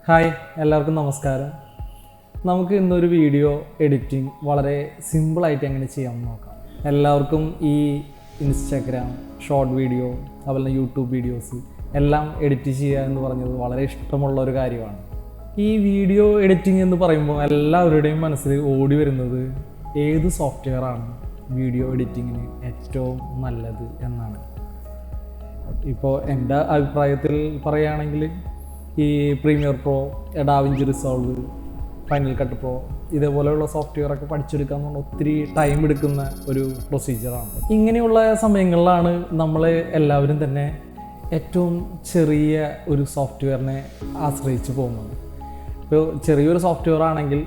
Hi, എല്ലാവർക്കും നമസ്കാരം. നമുക്ക് ഇന്നൊരു വീഡിയോ എഡിറ്റിംഗ് വളരെ സിമ്പിളായിട്ട് എങ്ങനെ ചെയ്യാമെന്ന് നോക്കാം. എല്ലാവർക്കും ഈ ഇൻസ്റ്റാഗ്രാം ഷോർട്ട് വീഡിയോ അതുപോലെ യൂട്യൂബ് വീഡിയോസ് എല്ലാം എഡിറ്റ് ചെയ്യുക എന്ന് പറഞ്ഞത് വളരെ ഇഷ്ടമുള്ള ഒരു കാര്യമാണ്. ഈ വീഡിയോ എഡിറ്റിംഗ് എന്ന് പറയുമ്പോൾ എല്ലാവരുടെയും മനസ്സിൽ ഓടി വരുന്നത് ഏത് സോഫ്റ്റ്വെയറാണ് വീഡിയോ എഡിറ്റിങ്ങിന് ഏറ്റവും നല്ലത് എന്നാണ്. ഇപ്പോൾ എൻ്റെ അഭിപ്രായത്തിൽ പറയുകയാണെങ്കിൽ ഈ premier pro, da Vinci resolve, final cut pro ഇതേപോലെയുള്ള സോഫ്റ്റ്വെയറൊക്കെ പഠിച്ചെടുക്കുക എന്ന് പറഞ്ഞാൽ ഒത്തിരി ടൈം എടുക്കുന്ന ഒരു പ്രൊസീജിയറാണ്. ഇങ്ങനെയുള്ള സമയങ്ങളിലാണ് നമ്മൾ എല്ലാവരും തന്നെ ഏറ്റവും ചെറിയ ഒരു സോഫ്റ്റ്വെയറിനെ ആശ്രയിച്ച് പോകുന്നത്. ഇപ്പോൾ ചെറിയൊരു സോഫ്റ്റ്വെയർ ആണെങ്കിൽ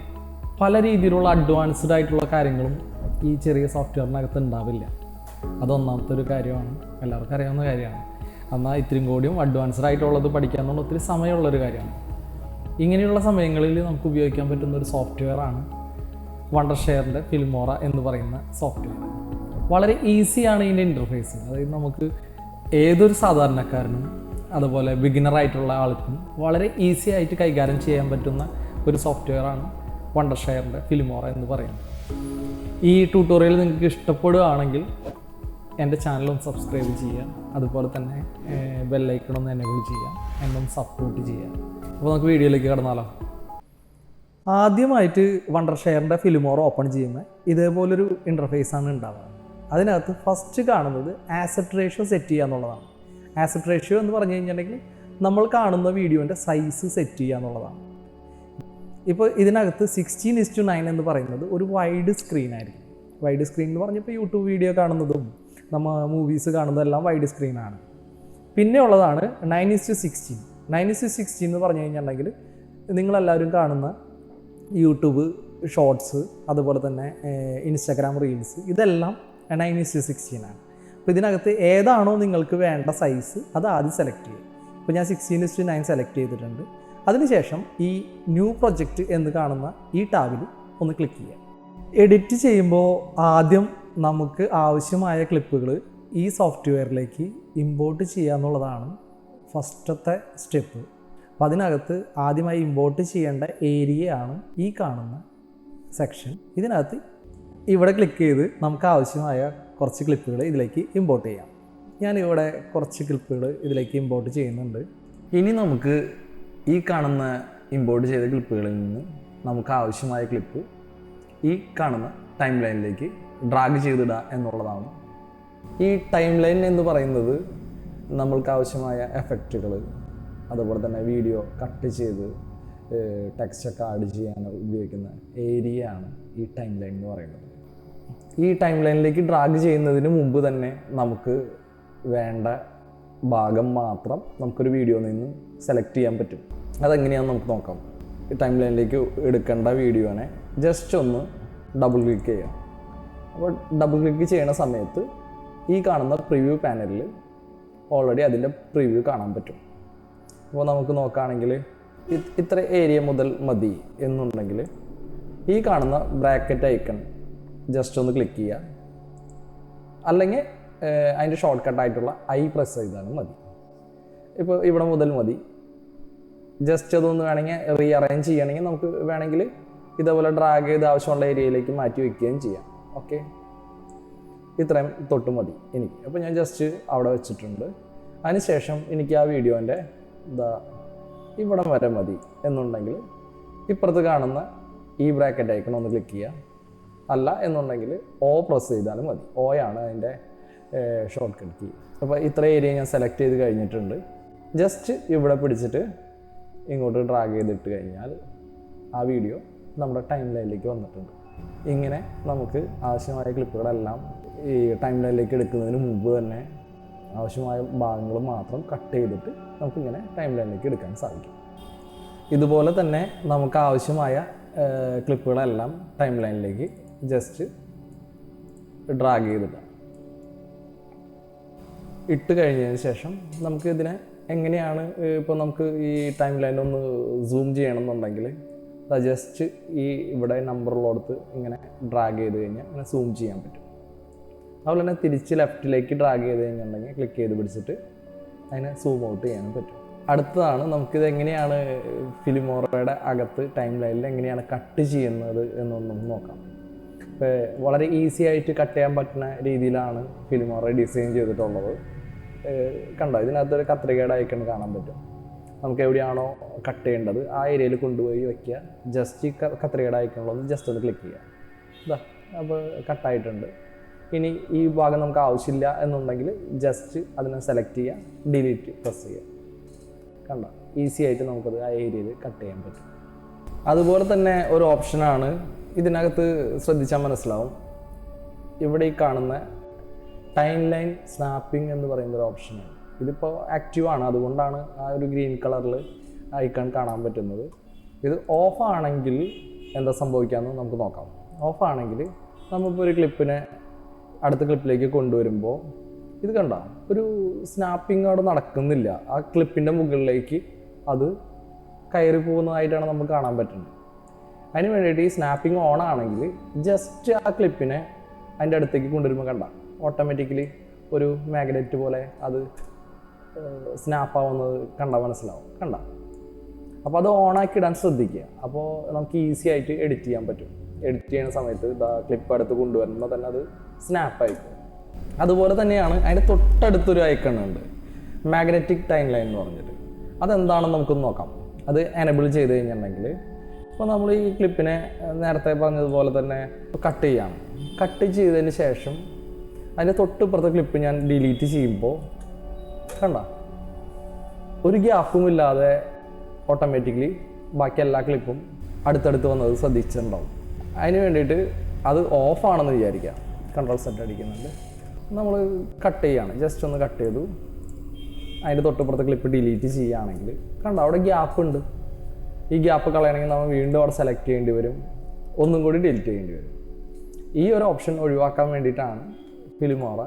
പല രീതിയിലുള്ള അഡ്വാൻസ്ഡ് ആയിട്ടുള്ള കാര്യങ്ങളും ഈ ചെറിയ സോഫ്റ്റ്വെയറിനകത്ത് ഉണ്ടാവില്ല. അതൊന്നാമത്തെ ഒരു കാര്യമാണ്, എല്ലാവർക്കും അറിയാവുന്ന കാര്യമാണ്. എന്നാൽ ഇത്രയും കൂടിയും അഡ്വാൻസ്ഡ് ആയിട്ടുള്ളത് പഠിക്കാമെന്നുള്ള ഒത്തിരി സമയമുള്ളൊരു കാര്യമാണ്. ഇങ്ങനെയുള്ള സമയങ്ങളിൽ നമുക്ക് ഉപയോഗിക്കാൻ പറ്റുന്ന ഒരു സോഫ്റ്റ്വെയറാണ് വണ്ടർഷെയറിൻ്റെ ഫിൽമോറ എന്ന് പറയുന്ന സോഫ്റ്റ്വെയർ. വളരെ ഈസിയാണ് ഇതിൻ്റെ ഇൻ്റർഫേസ്. അതായത് നമുക്ക് ഏതൊരു സാധാരണക്കാരനും അതുപോലെ ബിഗിനറായിട്ടുള്ള ആൾക്കും വളരെ ഈസി ആയിട്ട് കൈകാര്യം ചെയ്യാൻ പറ്റുന്ന ഒരു സോഫ്റ്റ്വെയറാണ് വണ്ടർഷെയറിൻ്റെ ഫിൽമോറ എന്ന് പറയുന്നത്. ഈ ട്യൂട്ടോറിയൽ നിങ്ങൾക്ക് ഇഷ്ടപ്പെടുകയാണെങ്കിൽ എൻ്റെ ചാനലൊന്ന് സബ്സ്ക്രൈബ് ചെയ്യുക, അതുപോലെ തന്നെ ബെല്ലൈക്കണൊന്ന് എനേബിൾ ചെയ്യുക, എന്നൊന്ന് സപ്പോർട്ട് ചെയ്യുക. അപ്പോൾ നമുക്ക് വീഡിയോയിലേക്ക് കടന്നാലോ. ആദ്യമായിട്ട് വണ്ടർഷെയറിൻ്റെ ഫിൽമോറ ഓപ്പൺ ചെയ്യുമ്പോൾ ഇതേപോലൊരു ഇൻ്റർഫേസാണ് ഉണ്ടാവുക. അതിനകത്ത് ഫസ്റ്റ് കാണുന്നത് ആസ്പെക്ട് റേഷ്യോ സെറ്റ് ചെയ്യുക എന്നുള്ളതാണ്. ആസ്പെക്ട് റേഷ്യോ എന്ന് പറഞ്ഞു കഴിഞ്ഞിട്ടുണ്ടെങ്കിൽ നമ്മൾ കാണുന്ന വീഡിയോൻ്റെ സൈസ് സെറ്റ് ചെയ്യുക എന്നുള്ളതാണ്. ഇപ്പോൾ ഇതിനകത്ത് 16:9 എന്ന് പറയുന്നത് ഒരു വൈഡ് സ്ക്രീൻ ആയിരിക്കും. വൈഡ് സ്ക്രീൻ എന്ന് പറഞ്ഞപ്പോൾ യൂട്യൂബ് വീഡിയോ കാണുന്നതും നമ്മൾ മൂവീസ് കാണുന്നതെല്ലാം വൈഡ് സ്ക്രീനാണ്. പിന്നെ ഉള്ളതാണ് 9:16. 9:16 എന്ന് പറഞ്ഞു കഴിഞ്ഞിട്ടുണ്ടെങ്കിൽ നിങ്ങളെല്ലാവരും കാണുന്ന യൂട്യൂബ് ഷോർട്സ് അതുപോലെ തന്നെ ഇൻസ്റ്റാഗ്രാം റീൽസ് ഇതെല്ലാം 9:16 ആണ്. അപ്പോൾ ഇതിനകത്ത് ഏതാണോ നിങ്ങൾക്ക് വേണ്ട സൈസ് അത് ആദ്യം സെലക്ട് ചെയ്യുക. ഇപ്പോൾ ഞാൻ 16:9 സെലക്ട് ചെയ്തിട്ടുണ്ട്. അതിനുശേഷം ഈ ന്യൂ പ്രൊജക്റ്റ് എന്ന് കാണുന്ന ഈ ടാബിൽ ഒന്ന് ക്ലിക്ക് ചെയ്യുക. എഡിറ്റ് ചെയ്യുമ്പോൾ ആദ്യം നമുക്ക് ആവശ്യമായ ക്ലിപ്പുകൾ ഈ സോഫ്റ്റ്വെയറിലേക്ക് ഇമ്പോർട്ട് ചെയ്യുക എന്നുള്ളതാണ് ഫസ്റ്റത്തെ സ്റ്റെപ്പ്. അപ്പോൾ അതിനകത്ത് ആദ്യമായി ഇമ്പോർട്ട് ചെയ്യേണ്ട ഏരിയയാണ് ഈ കാണുന്ന സെക്ഷൻ. ഇതിനകത്ത് ഇവിടെ ക്ലിക്ക് ചെയ്ത് നമുക്ക് ആവശ്യമായ കുറച്ച് ക്ലിപ്പുകൾ ഇതിലേക്ക് ഇമ്പോർട്ട് ചെയ്യാം. ഞാനിവിടെ കുറച്ച് ക്ലിപ്പുകൾ ഇതിലേക്ക് ഇമ്പോർട്ട് ചെയ്യുന്നുണ്ട്. ഇനി നമുക്ക് ഈ കാണുന്ന ഇമ്പോർട്ട് ചെയ്ത ക്ലിപ്പുകളിൽ നിന്ന് നമുക്ക് ആവശ്യമായ ക്ലിപ്പ് ഈ കാണുന്ന ടൈം ലൈനിലേക്ക് ഡ്രാഗ് ചെയ്തിടുക എന്നുള്ളതാണ്. ഈ ടൈം ലൈൻ എന്ന് പറയുന്നത് നമ്മൾക്ക് ആവശ്യമായ എഫക്റ്റുകൾ അതുപോലെ തന്നെ വീഡിയോ കട്ട് ചെയ്ത് ടെക്സ്റ്റൊക്കെ ആഡ് ചെയ്യാൻ ഉപയോഗിക്കുന്ന ഏരിയയാണ് ഈ ടൈം ലൈൻ എന്ന് പറയുന്നത്. ഈ ടൈം ലൈനിലേക്ക് ഡ്രാഗ് ചെയ്യുന്നതിന് മുമ്പ് തന്നെ നമുക്ക് വേണ്ട ഭാഗം മാത്രം നമുക്കൊരു വീഡിയോയിൽ നിന്ന് സെലക്ട് ചെയ്യാൻ പറ്റും. അതെങ്ങനെയാണെന്ന് നമുക്ക് നോക്കാം. ഈ ടൈം ലൈനിലേക്ക് എടുക്കേണ്ട വീഡിയോനെ ജസ്റ്റ് ഒന്ന് ഡബിൾ ക്ലിക്ക് ചെയ്യാം. അപ്പോൾ ഡബിൾ ക്ലിക്ക് ചെയ്യുന്ന സമയത്ത് ഈ കാണുന്ന പ്രിവ്യൂ പാനലിൽ ഓൾറെഡി അതിൻ്റെ പ്രിവ്യൂ കാണാൻ പറ്റും. അപ്പോൾ നമുക്ക് നോക്കുകയാണെങ്കിൽ ഇത്ര ഏരിയ മുതൽ മതി എന്നുണ്ടെങ്കിൽ ഈ കാണുന്ന ബ്രാക്കറ്റ് ഐക്കൺ ജസ്റ്റ് ഒന്ന് ക്ലിക്ക് ചെയ്യുക. അല്ലെങ്കിൽ അതിൻ്റെ ഷോർട്ട് കട്ടായിട്ടുള്ള ഐ പ്രസ് ചെയ്താലും മതി. ഇപ്പോൾ ഇവിടെ മുതൽ മതി. ജസ്റ്റ് അതൊന്ന് വേണമെങ്കിൽ റീഅറേഞ്ച് ചെയ്യണമെങ്കിൽ നമുക്ക് വേണമെങ്കിൽ ഇതേപോലെ ഡ്രാഗ് ചെയ്ത് ആവശ്യമുള്ള ഏരിയയിലേക്ക് മാറ്റി വയ്ക്കുകയും ചെയ്യാം. ഓക്കെ, ഇത്രയും തൊട്ട് മതി എനിക്ക്. അപ്പോൾ ഞാൻ ജസ്റ്റ് അവിടെ വെച്ചിട്ടുണ്ട്. അതിനുശേഷം എനിക്ക് ആ വീഡിയോൻ്റെ ഇവിടം വരെ മതി എന്നുണ്ടെങ്കിൽ ഇപ്പുറത്ത് കാണുന്ന ഈ ബ്രാക്കറ്റ് ഐക്കൺ ഒന്ന് ക്ലിക്ക് ചെയ്യുക. അല്ല എന്നുണ്ടെങ്കിൽ ഓ പ്രസ് ചെയ്താലും മതി. ഓയാണ് അതിൻ്റെ ഷോർട്ട് കട്ട് കീ. അപ്പോൾ ഇത്ര ഏരിയ ഞാൻ സെലക്ട് ചെയ്ത് കഴിഞ്ഞിട്ടുണ്ട്. ജസ്റ്റ് ഇവിടെ പിടിച്ചിട്ട് ഇങ്ങോട്ട് ഡ്രാഗ് ചെയ്തിട്ട് കഴിഞ്ഞാൽ ആ വീഡിയോ നമ്മുടെ ടൈം ലൈനിലേക്ക് വന്നിട്ടുണ്ട്. ഇങ്ങനെ നമുക്ക് ആവശ്യമായ ക്ലിപ്പുകളെല്ലാം ഈ ടൈം ലൈനിലേക്ക് എടുക്കുന്നതിന് മുമ്പ് തന്നെ ആവശ്യമായ ഭാഗങ്ങൾ മാത്രം കട്ട് ചെയ്തിട്ട് നമുക്കിങ്ങനെ ടൈം ലൈനിലേക്ക് എടുക്കാൻ സാധിക്കും. ഇതുപോലെ തന്നെ നമുക്ക് ആവശ്യമായ ക്ലിപ്പുകളെല്ലാം ടൈം ലൈനിലേക്ക് ജസ്റ്റ് ഡ്രാഗ് ചെയ്തിടാം. ഇട്ട് കഴിഞ്ഞതിന് ശേഷം നമുക്ക് ഇതിനെ എങ്ങനെയാണ് ഇപ്പോൾ നമുക്ക് ഈ ടൈം ലൈൻ ഒന്ന് സൂം ചെയ്യണമെന്നുണ്ടെങ്കിൽ ജസ്റ്റ് ഈ ഇവിടെ നമ്പറുള്ളടത്ത് ഇങ്ങനെ ഡ്രാഗ് ചെയ്ത് കഴിഞ്ഞാൽ ഇങ്ങനെ സൂം ചെയ്യാൻ പറ്റും. അതുപോലെ തന്നെ തിരിച്ച് ലെഫ്റ്റിലേക്ക് ഡ്രാഗ് ചെയ്ത് കഴിഞ്ഞിട്ടുണ്ടെങ്കിൽ ക്ലിക്ക് ചെയ്ത് പിടിച്ചിട്ട് അതിനെ സൂം ഔട്ട് ചെയ്യാനും പറ്റും. അടുത്തതാണ് നമുക്കിത് എങ്ങനെയാണ് ഫിലിമോറയുടെ അകത്ത് ടൈം ലൈനിൽ എങ്ങനെയാണ് കട്ട് ചെയ്യുന്നത് എന്നൊന്നും നോക്കാം. ഇപ്പോൾ വളരെ ഈസി ആയിട്ട് കട്ട് ചെയ്യാൻ പറ്റുന്ന രീതിയിലാണ് ഫിലിമോറ ഡിസൈൻ ചെയ്തിട്ടുള്ളത്. കണ്ടോ, ഇതിനകത്തൊരു കത്രികയുടെ ഐക്കൺ കാണാൻ പറ്റും. നമുക്ക് എവിടെയാണോ കട്ട് ചെയ്യേണ്ടത് ആ ഏരിയയിൽ കൊണ്ടുപോയി വയ്ക്കുക. ജസ്റ്റ് ഈ കത്രികയുടെ ഐക്കണിലൊന്ന് ജസ്റ്റ് ഒന്ന് ക്ലിക്ക് ചെയ്യുക. ഇതാ, അപ്പോൾ കട്ടായിട്ടുണ്ട്. ഇനി ഈ ഭാഗം നമുക്ക് ആവശ്യമില്ല എന്നുണ്ടെങ്കിൽ ജസ്റ്റ് അതിനെ സെലക്ട് ചെയ്യുക, ഡിലീറ്റ് പ്രസ് ചെയ്യുക. കണ്ടോ, ഈസി ആയിട്ട് നമുക്കത് ആ ഏരിയയിൽ കട്ട് ചെയ്യാൻ പറ്റും. അതുപോലെ തന്നെ ഒരു ഓപ്ഷനാണ് ഇതിനകത്ത്, ശ്രദ്ധിച്ചാൽ മനസ്സിലാവും, ഇവിടെ ഈ കാണുന്ന ടൈം ലൈൻ സ്നാപ്പിംഗ് എന്ന് പറയുന്ന ഒരു ഓപ്ഷനാണ്. ഇതിപ്പോൾ ആക്റ്റീവാണ്, അതുകൊണ്ടാണ് ആ ഒരു ഗ്രീൻ കളറിൽ ഐക്കൺ കാണാൻ പറ്റുന്നത്. ഇത് ഓഫ് ആണെങ്കിൽ എന്താ സംഭവിക്കാമെന്ന് നമുക്ക് നോക്കാം. ഓഫ് ആണെങ്കിൽ നമ്മളിപ്പോൾ ഒരു ക്ലിപ്പിനെ അടുത്ത ക്ലിപ്പിലേക്ക് കൊണ്ടുവരുമ്പോൾ ഇത് കണ്ട ഒരു സ്നാപ്പിംഗ് അവിടെ നടക്കുന്നില്ല. ആ ക്ലിപ്പിൻ്റെ മുകളിലേക്ക് അത് കയറി പോകുന്നതായിട്ടാണ് നമുക്ക് കാണാൻ പറ്റുന്നത്. അതിന് വേണ്ടിയിട്ട് ഈ സ്നാപ്പിംഗ് ഓൺ ആണെങ്കിൽ ജസ്റ്റ് ആ ക്ലിപ്പിനെ അതിൻ്റെ അടുത്തേക്ക് കൊണ്ടുവരുമ്പോൾ കണ്ട ഓട്ടോമാറ്റിക്കലി ഒരു മാഗ്നറ്റ് പോലെ അത് സ്നാപ്പാവുന്നത് കണ്ടാൽ മനസ്സിലാവും. കണ്ട, അപ്പോൾ അത് ഓണാക്കി ഇടാൻ ശ്രദ്ധിക്കുക. അപ്പോൾ നമുക്ക് ഈസി ആയിട്ട് എഡിറ്റ് ചെയ്യാൻ പറ്റും. എഡിറ്റ് ചെയ്യുന്ന സമയത്ത് ഇതാ ക്ലിപ്പ് അടുത്ത് കൊണ്ടുവരുമ്പോൾ തന്നെ അത് സ്നാപ്പായിക്കും. അതുപോലെ തന്നെയാണ് അതിൻ്റെ തൊട്ടടുത്തൊരു ഐക്കൺ ഉണ്ട്, മാഗ്നറ്റിക് ടൈം ലൈൻ എന്ന് പറഞ്ഞിട്ട്. അതെന്താണെന്ന് നമുക്കൊന്ന് നോക്കാം. അത് എനേബിൾ ചെയ്ത് കഴിഞ്ഞിട്ടുണ്ടെങ്കിൽ ഇപ്പോൾ നമ്മൾ ഈ ക്ലിപ്പിനെ നേരത്തെ പറഞ്ഞതുപോലെ തന്നെ കട്ട് ചെയ്യാണ്. കട്ട് ചെയ്തതിന് ശേഷം അതിൻ്റെ തൊട്ടിപ്പുറത്തെ ക്ലിപ്പ് ഞാൻ ഡിലീറ്റ് ചെയ്യുമ്പോൾ കണ്ട ഒരു ഗ്യാപ്പും ഇല്ലാതെ ഓട്ടോമാറ്റിക്കലി ബാക്കി എല്ലാ ക്ലിപ്പും അടുത്തടുത്ത് വന്നത് ശ്രദ്ധിച്ചിട്ടുണ്ടാവും. അതിന് വേണ്ടിയിട്ട് അത് ഓഫാണെന്ന് വിചാരിക്കാം. കൺട്രോൾ സെറ്റ് അടിക്കുന്നുണ്ട്, നമ്മൾ കട്ട് ചെയ്യുകയാണ്. ജസ്റ്റ് ഒന്ന് കട്ട് ചെയ്തു, അതിൻ്റെ തൊട്ടിപ്പുറത്തെ ക്ലിപ്പ് ഡിലീറ്റ് ചെയ്യുകയാണെങ്കിൽ കണ്ട അവിടെ ഗ്യാപ്പ് ഉണ്ട്. ഈ ഗ്യാപ്പ് കളയണമെങ്കിൽ നമ്മൾ വീണ്ടും അവിടെ സെലക്ട് ചെയ്യേണ്ടി വരും, ഒന്നും കൂടി ഡിലീറ്റ് ചെയ്യേണ്ടി വരും. ഈ ഒരു ഓപ്ഷൻ ഒഴിവാക്കാൻ വേണ്ടിയിട്ടാണ് ഫിലിമോറ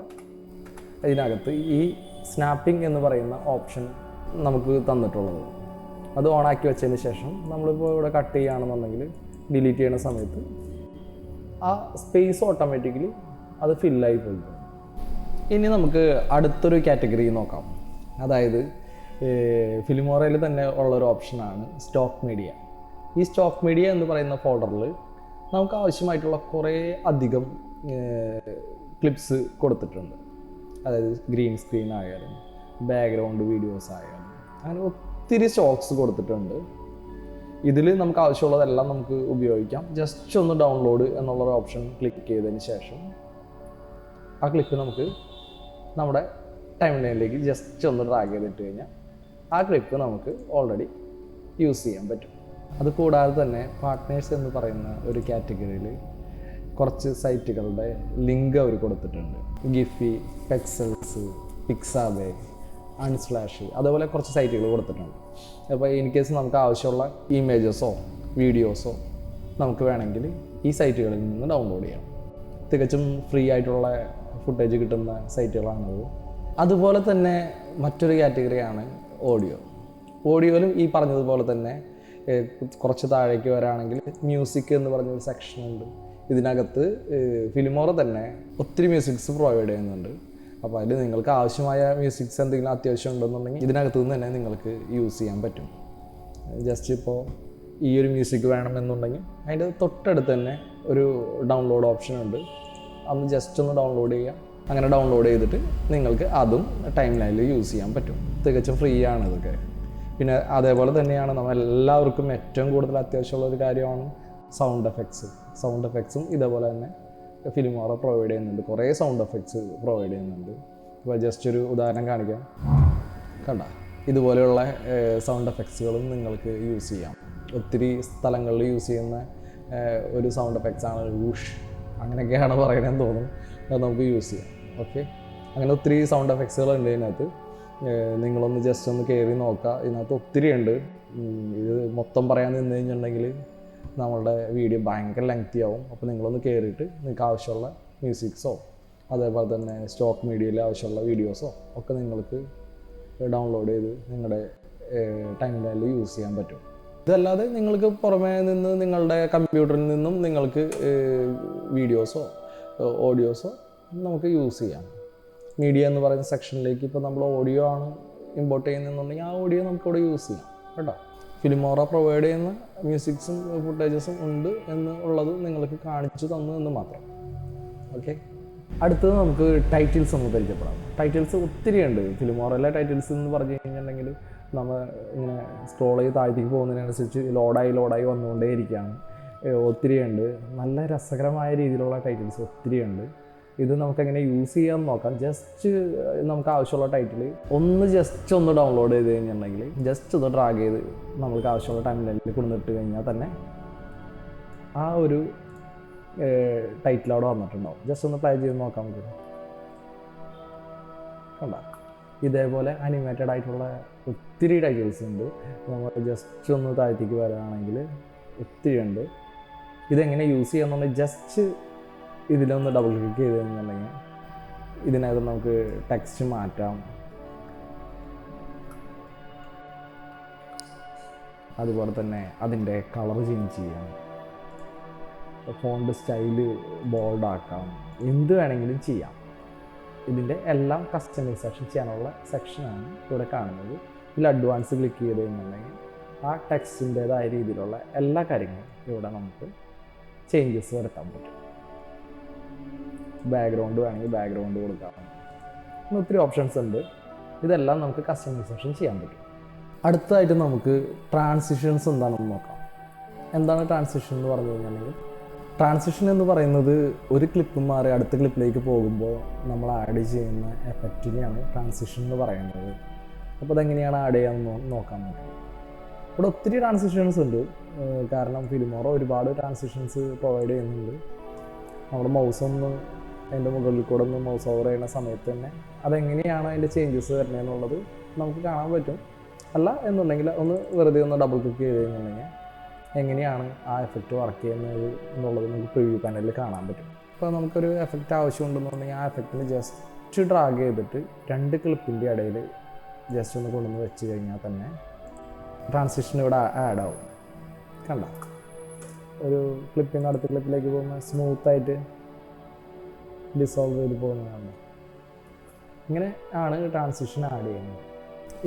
ഇതിനകത്ത് ഈ സ്നാപ്പിംഗ് എന്ന് പറയുന്ന ഓപ്ഷൻ നമുക്ക് തന്നിട്ടുള്ളത്. അത് ഓണാക്കി വെച്ചതിന് ശേഷം നമ്മളിപ്പോൾ ഇവിടെ കട്ട് ചെയ്യുകയാണെന്നുണ്ടെങ്കിൽ ഡിലീറ്റ് ചെയ്യുന്ന സമയത്ത് ആ സ്പേസ് ഓട്ടോമാറ്റിക്കലി അത് ഫില്ലായി പോയി. ഇനി നമുക്ക് അടുത്തൊരു കാറ്റഗറി നോക്കാം. അതായത് ഫിലിമോറയിൽ തന്നെ ഉള്ളൊരു ഓപ്ഷനാണ് സ്റ്റോക്ക് മീഡിയ. ഈ സ്റ്റോക്ക് മീഡിയ എന്ന് പറയുന്ന ഫോൾഡറിൽ നമുക്ക് ആവശ്യമായിട്ടുള്ള കുറേ അധികം ക്ലിപ്സ് കൊടുത്തിട്ടുണ്ട്. അതായത് ഗ്രീൻ സ്ക്രീൻ ആയാലും ബാക്ക്ഗ്രൗണ്ട് വീഡിയോസ് ആയാലും അങ്ങനെ ഒത്തിരി സ്റ്റോക്സ് കൊടുത്തിട്ടുണ്ട്. ഇതിൽ നമുക്ക് ആവശ്യമുള്ളതെല്ലാം നമുക്ക് ഉപയോഗിക്കാം. ജസ്റ്റ് ഒന്ന് ഡൗൺലോഡ് എന്നുള്ളൊരു ഓപ്ഷൻ ക്ലിക്ക് ചെയ്തതിന് ശേഷം ആ ക്ലിപ്പ് നമുക്ക് നമ്മുടെ ടൈം ലൈനിലേക്ക് ജസ്റ്റ് ഒന്ന് ഡ്രാഗ് ചെയ്തിട്ട് കഴിഞ്ഞാൽ ആ ക്ലിപ്പ് നമുക്ക് ഓൾറെഡി യൂസ് ചെയ്യാൻ പറ്റും. അതുകൂടാതെ തന്നെ പാർട്ട്നേഴ്സ് എന്ന് പറയുന്ന ഒരു കാറ്റഗറിയിൽ കുറച്ച് സൈറ്റുകളുടെ ലിങ്ക് അവർ കൊടുത്തിട്ടുണ്ട്. ഗിഫി, പെക്സൽസ്, പിക്സാബേ, അൺസ്ലാഷ്, അതുപോലെ കുറച്ച് സൈറ്റുകൾ കൊടുത്തിട്ടുണ്ട്. അപ്പോൾ ഇൻ കേസ് നമുക്ക് ആവശ്യമുള്ള ഇമേജസോ വീഡിയോസോ നമുക്ക് വേണമെങ്കിൽ ഈ സൈറ്റുകളിൽ നിന്ന് ഡൗൺലോഡ് ചെയ്യാം. തികച്ചും ഫ്രീ ആയിട്ടുള്ള ഫുട്ടേജ് കിട്ടുന്ന സൈറ്റുകളാണത്. അതുപോലെ തന്നെ മറ്റൊരു കാറ്റഗറിയാണ് ഓഡിയോ. ഓഡിയോയിലും ഈ പറഞ്ഞതുപോലെ തന്നെ കുറച്ച് താഴേക്ക് വരാണെങ്കിൽ മ്യൂസിക് എന്ന് പറഞ്ഞൊരു സെക്ഷൻ ഉണ്ട്. ഇതിനകത്ത് ഫിലിമോറ തന്നെ ഒത്തിരി മ്യൂസിക്സ് പ്രൊവൈഡ് ചെയ്യുന്നുണ്ട്. അപ്പോൾ അതിൽ നിങ്ങൾക്ക് ആവശ്യമായ മ്യൂസിക്സ് എന്തെങ്കിലും അത്യാവശ്യം ഉണ്ടെന്നുണ്ടെങ്കിൽ ഇതിനകത്ത് നിന്ന് തന്നെ നിങ്ങൾക്ക് യൂസ് ചെയ്യാൻ പറ്റും. ജസ്റ്റ് ഇപ്പോൾ ഈ ഒരു മ്യൂസിക് വേണമെന്നുണ്ടെങ്കിൽ അതിൻ്റെ തൊട്ടടുത്ത് തന്നെ ഒരു ഡൗൺലോഡ് ഓപ്ഷൻ ഉണ്ട്. അന്ന് ജസ്റ്റ് ഒന്ന് ഡൗൺലോഡ് ചെയ്യുക. അങ്ങനെ ഡൗൺലോഡ് ചെയ്തിട്ട് നിങ്ങൾക്ക് അതും ടൈം ലൈനിൽ യൂസ് ചെയ്യാൻ പറ്റും. തികച്ചും ഫ്രീ ആണ് ഇതൊക്കെ. പിന്നെ അതേപോലെ തന്നെയാണ് നമ്മൾ എല്ലാവർക്കും ഏറ്റവും കൂടുതൽ അത്യാവശ്യമുള്ള ഒരു കാര്യമാണ് സൗണ്ട് എഫക്ട്സ്. സൗണ്ട് എഫക്ട്സും ഇതേപോലെ തന്നെ ഫിലിമോറ പ്രൊവൈഡ് ചെയ്യുന്നുണ്ട്. കുറേ സൗണ്ട് എഫക്ട്സ് പ്രൊവൈഡ് ചെയ്യുന്നുണ്ട്. ഇപ്പോൾ ജസ്റ്റ് ഒരു ഉദാഹരണം കാണിക്കാം. കണ്ട ഇതുപോലെയുള്ള സൗണ്ട് എഫക്ട്സുകളും നിങ്ങൾക്ക് യൂസ് ചെയ്യാം. ഒത്തിരി സ്ഥലങ്ങളിൽ യൂസ് ചെയ്യുന്ന ഒരു സൗണ്ട് എഫക്ട്സാണ് വൂഷ്, അങ്ങനെയൊക്കെയാണ് പറയണമെന്ന് തോന്നുന്നു. അത് നമുക്ക് യൂസ് ചെയ്യാം. ഓക്കെ, അങ്ങനെ ഒത്തിരി സൗണ്ട് എഫക്ട്സുകളുണ്ട് ഇതിനകത്ത്. നിങ്ങളൊന്ന് ജസ്റ്റ് ഒന്ന് കയറി നോക്കുക. ഇതിനകത്ത് ഒത്തിരി ഉണ്ട്. ഇത് മൊത്തം പറയാൻ നിന്ന് കഴിഞ്ഞിട്ടുണ്ടെങ്കിൽ നമ്മളുടെ വീഡിയോ ഭയങ്കര ലെങ്തി ആവും. അപ്പോൾ നിങ്ങളൊന്ന് കയറിയിട്ട് നിങ്ങൾക്ക് ആവശ്യമുള്ള മ്യൂസിക്സോ അതേപോലെ തന്നെ സ്റ്റോക്ക് മീഡിയയിൽ ആവശ്യമുള്ള വീഡിയോസോ ഒക്കെ നിങ്ങൾക്ക് ഡൗൺലോഡ് ചെയ്ത് നിങ്ങളുടെ ടൈം ലൈനിൽ യൂസ് ചെയ്യാൻ പറ്റും. ഇതല്ലാതെ നിങ്ങൾക്ക് പുറമേ നിന്ന് നിങ്ങളുടെ കമ്പ്യൂട്ടറിൽ നിന്നും നിങ്ങൾക്ക് വീഡിയോസോ ഓഡിയോസോ നമുക്ക് യൂസ് ചെയ്യാം. മീഡിയ എന്ന് പറയുന്ന സെക്ഷനിലേക്ക് ഇപ്പോൾ നമ്മൾ ഓഡിയോ ആണ് ഇമ്പോർട്ട് ചെയ്യുന്നുണ്ടെങ്കിൽ ആ ഓഡിയോ നമുക്കിവിടെ യൂസ് ചെയ്യാം കേട്ടോ. ഫിലിമോറ പ്രൊവൈഡ് ചെയ്യുന്ന മ്യൂസിക്സും ഫുട്ടേജസും ഉണ്ട് എന്നുള്ളത് നിങ്ങൾക്ക് കാണിച്ചു തന്നു എന്ന് മാത്രം. ഓക്കെ, അടുത്തത് നമുക്ക് ടൈറ്റിൽസ് ഒന്ന് പരിചയപ്പെടാം. ടൈറ്റിൽസ് ഒത്തിരി ഉണ്ട് ഫിലിമോറയിലെ ടൈറ്റിൽസ് എന്ന് പറഞ്ഞു കഴിഞ്ഞിട്ടുണ്ടെങ്കിൽ നമ്മൾ ഇങ്ങനെ സ്ക്രോൾ ചെയ്ത് താഴത്തേക്ക് പോകുന്നതിനനുസരിച്ച് ലോഡായി വന്നുകൊണ്ടേ ഇരിക്കുകയാണ്. ഒത്തിരി ഉണ്ട്, നല്ല രസകരമായ രീതിയിലുള്ള ടൈറ്റിൽസ് ഒത്തിരി ഉണ്ട്. ഇത് നമുക്കെങ്ങനെ യൂസ് ചെയ്യാമെന്ന് നോക്കാം. ജസ്റ്റ് നമുക്ക് ആവശ്യമുള്ള ടൈറ്റിൽ ജസ്റ്റ് ഒന്ന് ഡൗൺലോഡ് ചെയ്ത് കഴിഞ്ഞിട്ടുണ്ടെങ്കിൽ ജസ്റ്റ് ഒന്ന് ഡ്രാഗ് ചെയ്ത് നമുക്ക് ആവശ്യമുള്ള ടൈം ലൈനിൽ കൊണ്ടുവന്നിട്ട് കഴിഞ്ഞാൽ തന്നെ ആ ഒരു ടൈറ്റിൽ അവിടെ വന്നിട്ടുണ്ടാവും. ജസ്റ്റ് ഒന്ന് പ്ലേ ചെയ്ത് നോക്കാൻ പറ്റും. കണ്ട, ഇതേപോലെ അനിമേറ്റഡ് ആയിട്ടുള്ള ഒത്തിരി ടൈറ്റിൽസ് ഉണ്ട്. നമ്മൾ ജസ്റ്റ് ഒന്ന് താഴത്തേക്ക് വരികയാണെങ്കിൽ ഒത്തിരി ഉണ്ട്. ഇതെങ്ങനെ യൂസ് ചെയ്യാന്നുണ്ടെങ്കിൽ ജസ്റ്റ് ഇതിലൊന്ന് ഡബിൾ ക്ലിക്ക് ചെയ്ത് കഴിഞ്ഞിട്ടുണ്ടെങ്കിൽ ഇതിനകത്ത് നമുക്ക് ടെക്സ്റ്റ് മാറ്റാം. അതുപോലെ തന്നെ അതിൻ്റെ കളർ ചേഞ്ച് ചെയ്യാം, ഫോണ്ട് സ്റ്റൈല് ബോൾഡാക്കാം, എന്ത് വേണമെങ്കിലും ചെയ്യാം. ഇതിൻ്റെ എല്ലാം കസ്റ്റമൈസേഷൻ ചെയ്യാനുള്ള സെക്ഷനാണ് ഇവിടെ കാണുന്നത്. ഇതിൽ അഡ്വാൻസ് ക്ലിക്ക് ചെയ്ത് കഴിഞ്ഞിട്ടുണ്ടെങ്കിൽ ആ ടെക്സ്റ്റിൻ്റേതായ രീതിയിലുള്ള എല്ലാ കാര്യങ്ങളും ഇവിടെ നമുക്ക് ചേഞ്ചസ് വരുത്താൻ പറ്റും. ബാക്ക്ഗ്രൗണ്ട് വേണമെങ്കിൽ ബാക്ക്ഗ്രൗണ്ട് കൊടുക്കാം. അങ്ങനെ ഒത്തിരി ഓപ്ഷൻസ് ഉണ്ട്. ഇതെല്ലാം നമുക്ക് കസ്റ്റമൈസേഷൻ ചെയ്യാൻ പറ്റും. അടുത്തതായിട്ട് നമുക്ക് ട്രാൻസിഷൻസ് എന്താണെന്ന് നോക്കാം. എന്താണ് ട്രാൻസിഷൻ എന്ന് പറഞ്ഞു കഴിഞ്ഞിട്ടുണ്ടെങ്കിൽ, ട്രാൻസിഷൻ എന്ന് പറയുന്നത് ഒരു ക്ലിപ്പ് മാറി അടുത്ത ക്ലിപ്പിലേക്ക് പോകുമ്പോൾ നമ്മൾ ആഡ് ചെയ്യുന്ന എഫക്റ്റിനെയാണ് ട്രാൻസിഷൻ എന്ന് പറയുന്നത്. അപ്പോൾ അതെങ്ങനെയാണ് ആഡ് ചെയ്യാമെന്ന് നോക്കാൻ പറ്റും. ഇവിടെ ഒത്തിരി ട്രാൻസിഷൻസ് ഉണ്ട്. കാരണം ഫിലിമോറ ഒരുപാട് ട്രാൻസിഷൻസ് പ്രൊവൈഡ് ചെയ്യുന്നുണ്ട്. നമ്മുടെ മൗസ് ഒന്ന് അതിൻ്റെ മുകളിൽ കൂടെ ഒന്ന് മൗസ് ഓവർ ചെയ്യുന്ന സമയത്ത് തന്നെ അതെങ്ങനെയാണ് അതിൻ്റെ ചേഞ്ചസ് വരുന്നതെന്നുള്ളത് നമുക്ക് കാണാൻ പറ്റും. അല്ല എന്നുണ്ടെങ്കിൽ ഒന്ന് വെറുതെ ഒന്ന് ഡബിൾ ക്ലിക്ക് ചെയ്ത് കഴിഞ്ഞിട്ടുണ്ടെങ്കിൽ എങ്ങനെയാണ് ആ എഫക്റ്റ് വർക്ക് ചെയ്യുന്നത് എന്നുള്ളത് നമുക്ക് പ്രിവ്യൂ പാനലിൽ കാണാൻ പറ്റും. അപ്പോൾ നമുക്കൊരു എഫക്റ്റ് ആവശ്യമുണ്ടെന്നുണ്ടെങ്കിൽ ആ എഫക്റ്റിന് ജസ്റ്റ് ഡ്രാഗ് ചെയ്തിട്ട് രണ്ട് ക്ലിപ്പിൻ്റെ ഇടയിൽ ജസ്റ്റ് ഒന്ന് കൊണ്ടുവന്ന് വെച്ച് കഴിഞ്ഞാൽ തന്നെ ട്രാൻസിഷൻ ഇവിടെ ആഡ് ആവും. കണ്ട, ഒരു ക്ലിപ്പിൽ നിന്ന് അടുത്ത ക്ലിപ്പിലേക്ക് പോകുമ്പോൾ സ്മൂത്തായിട്ട് ഡിസോൾവ് ചെയ്ത് പോകുന്നതാണ്. ഇങ്ങനെ ആണ് ട്രാൻസിഷൻ ആഡ് ചെയ്യുന്നത്.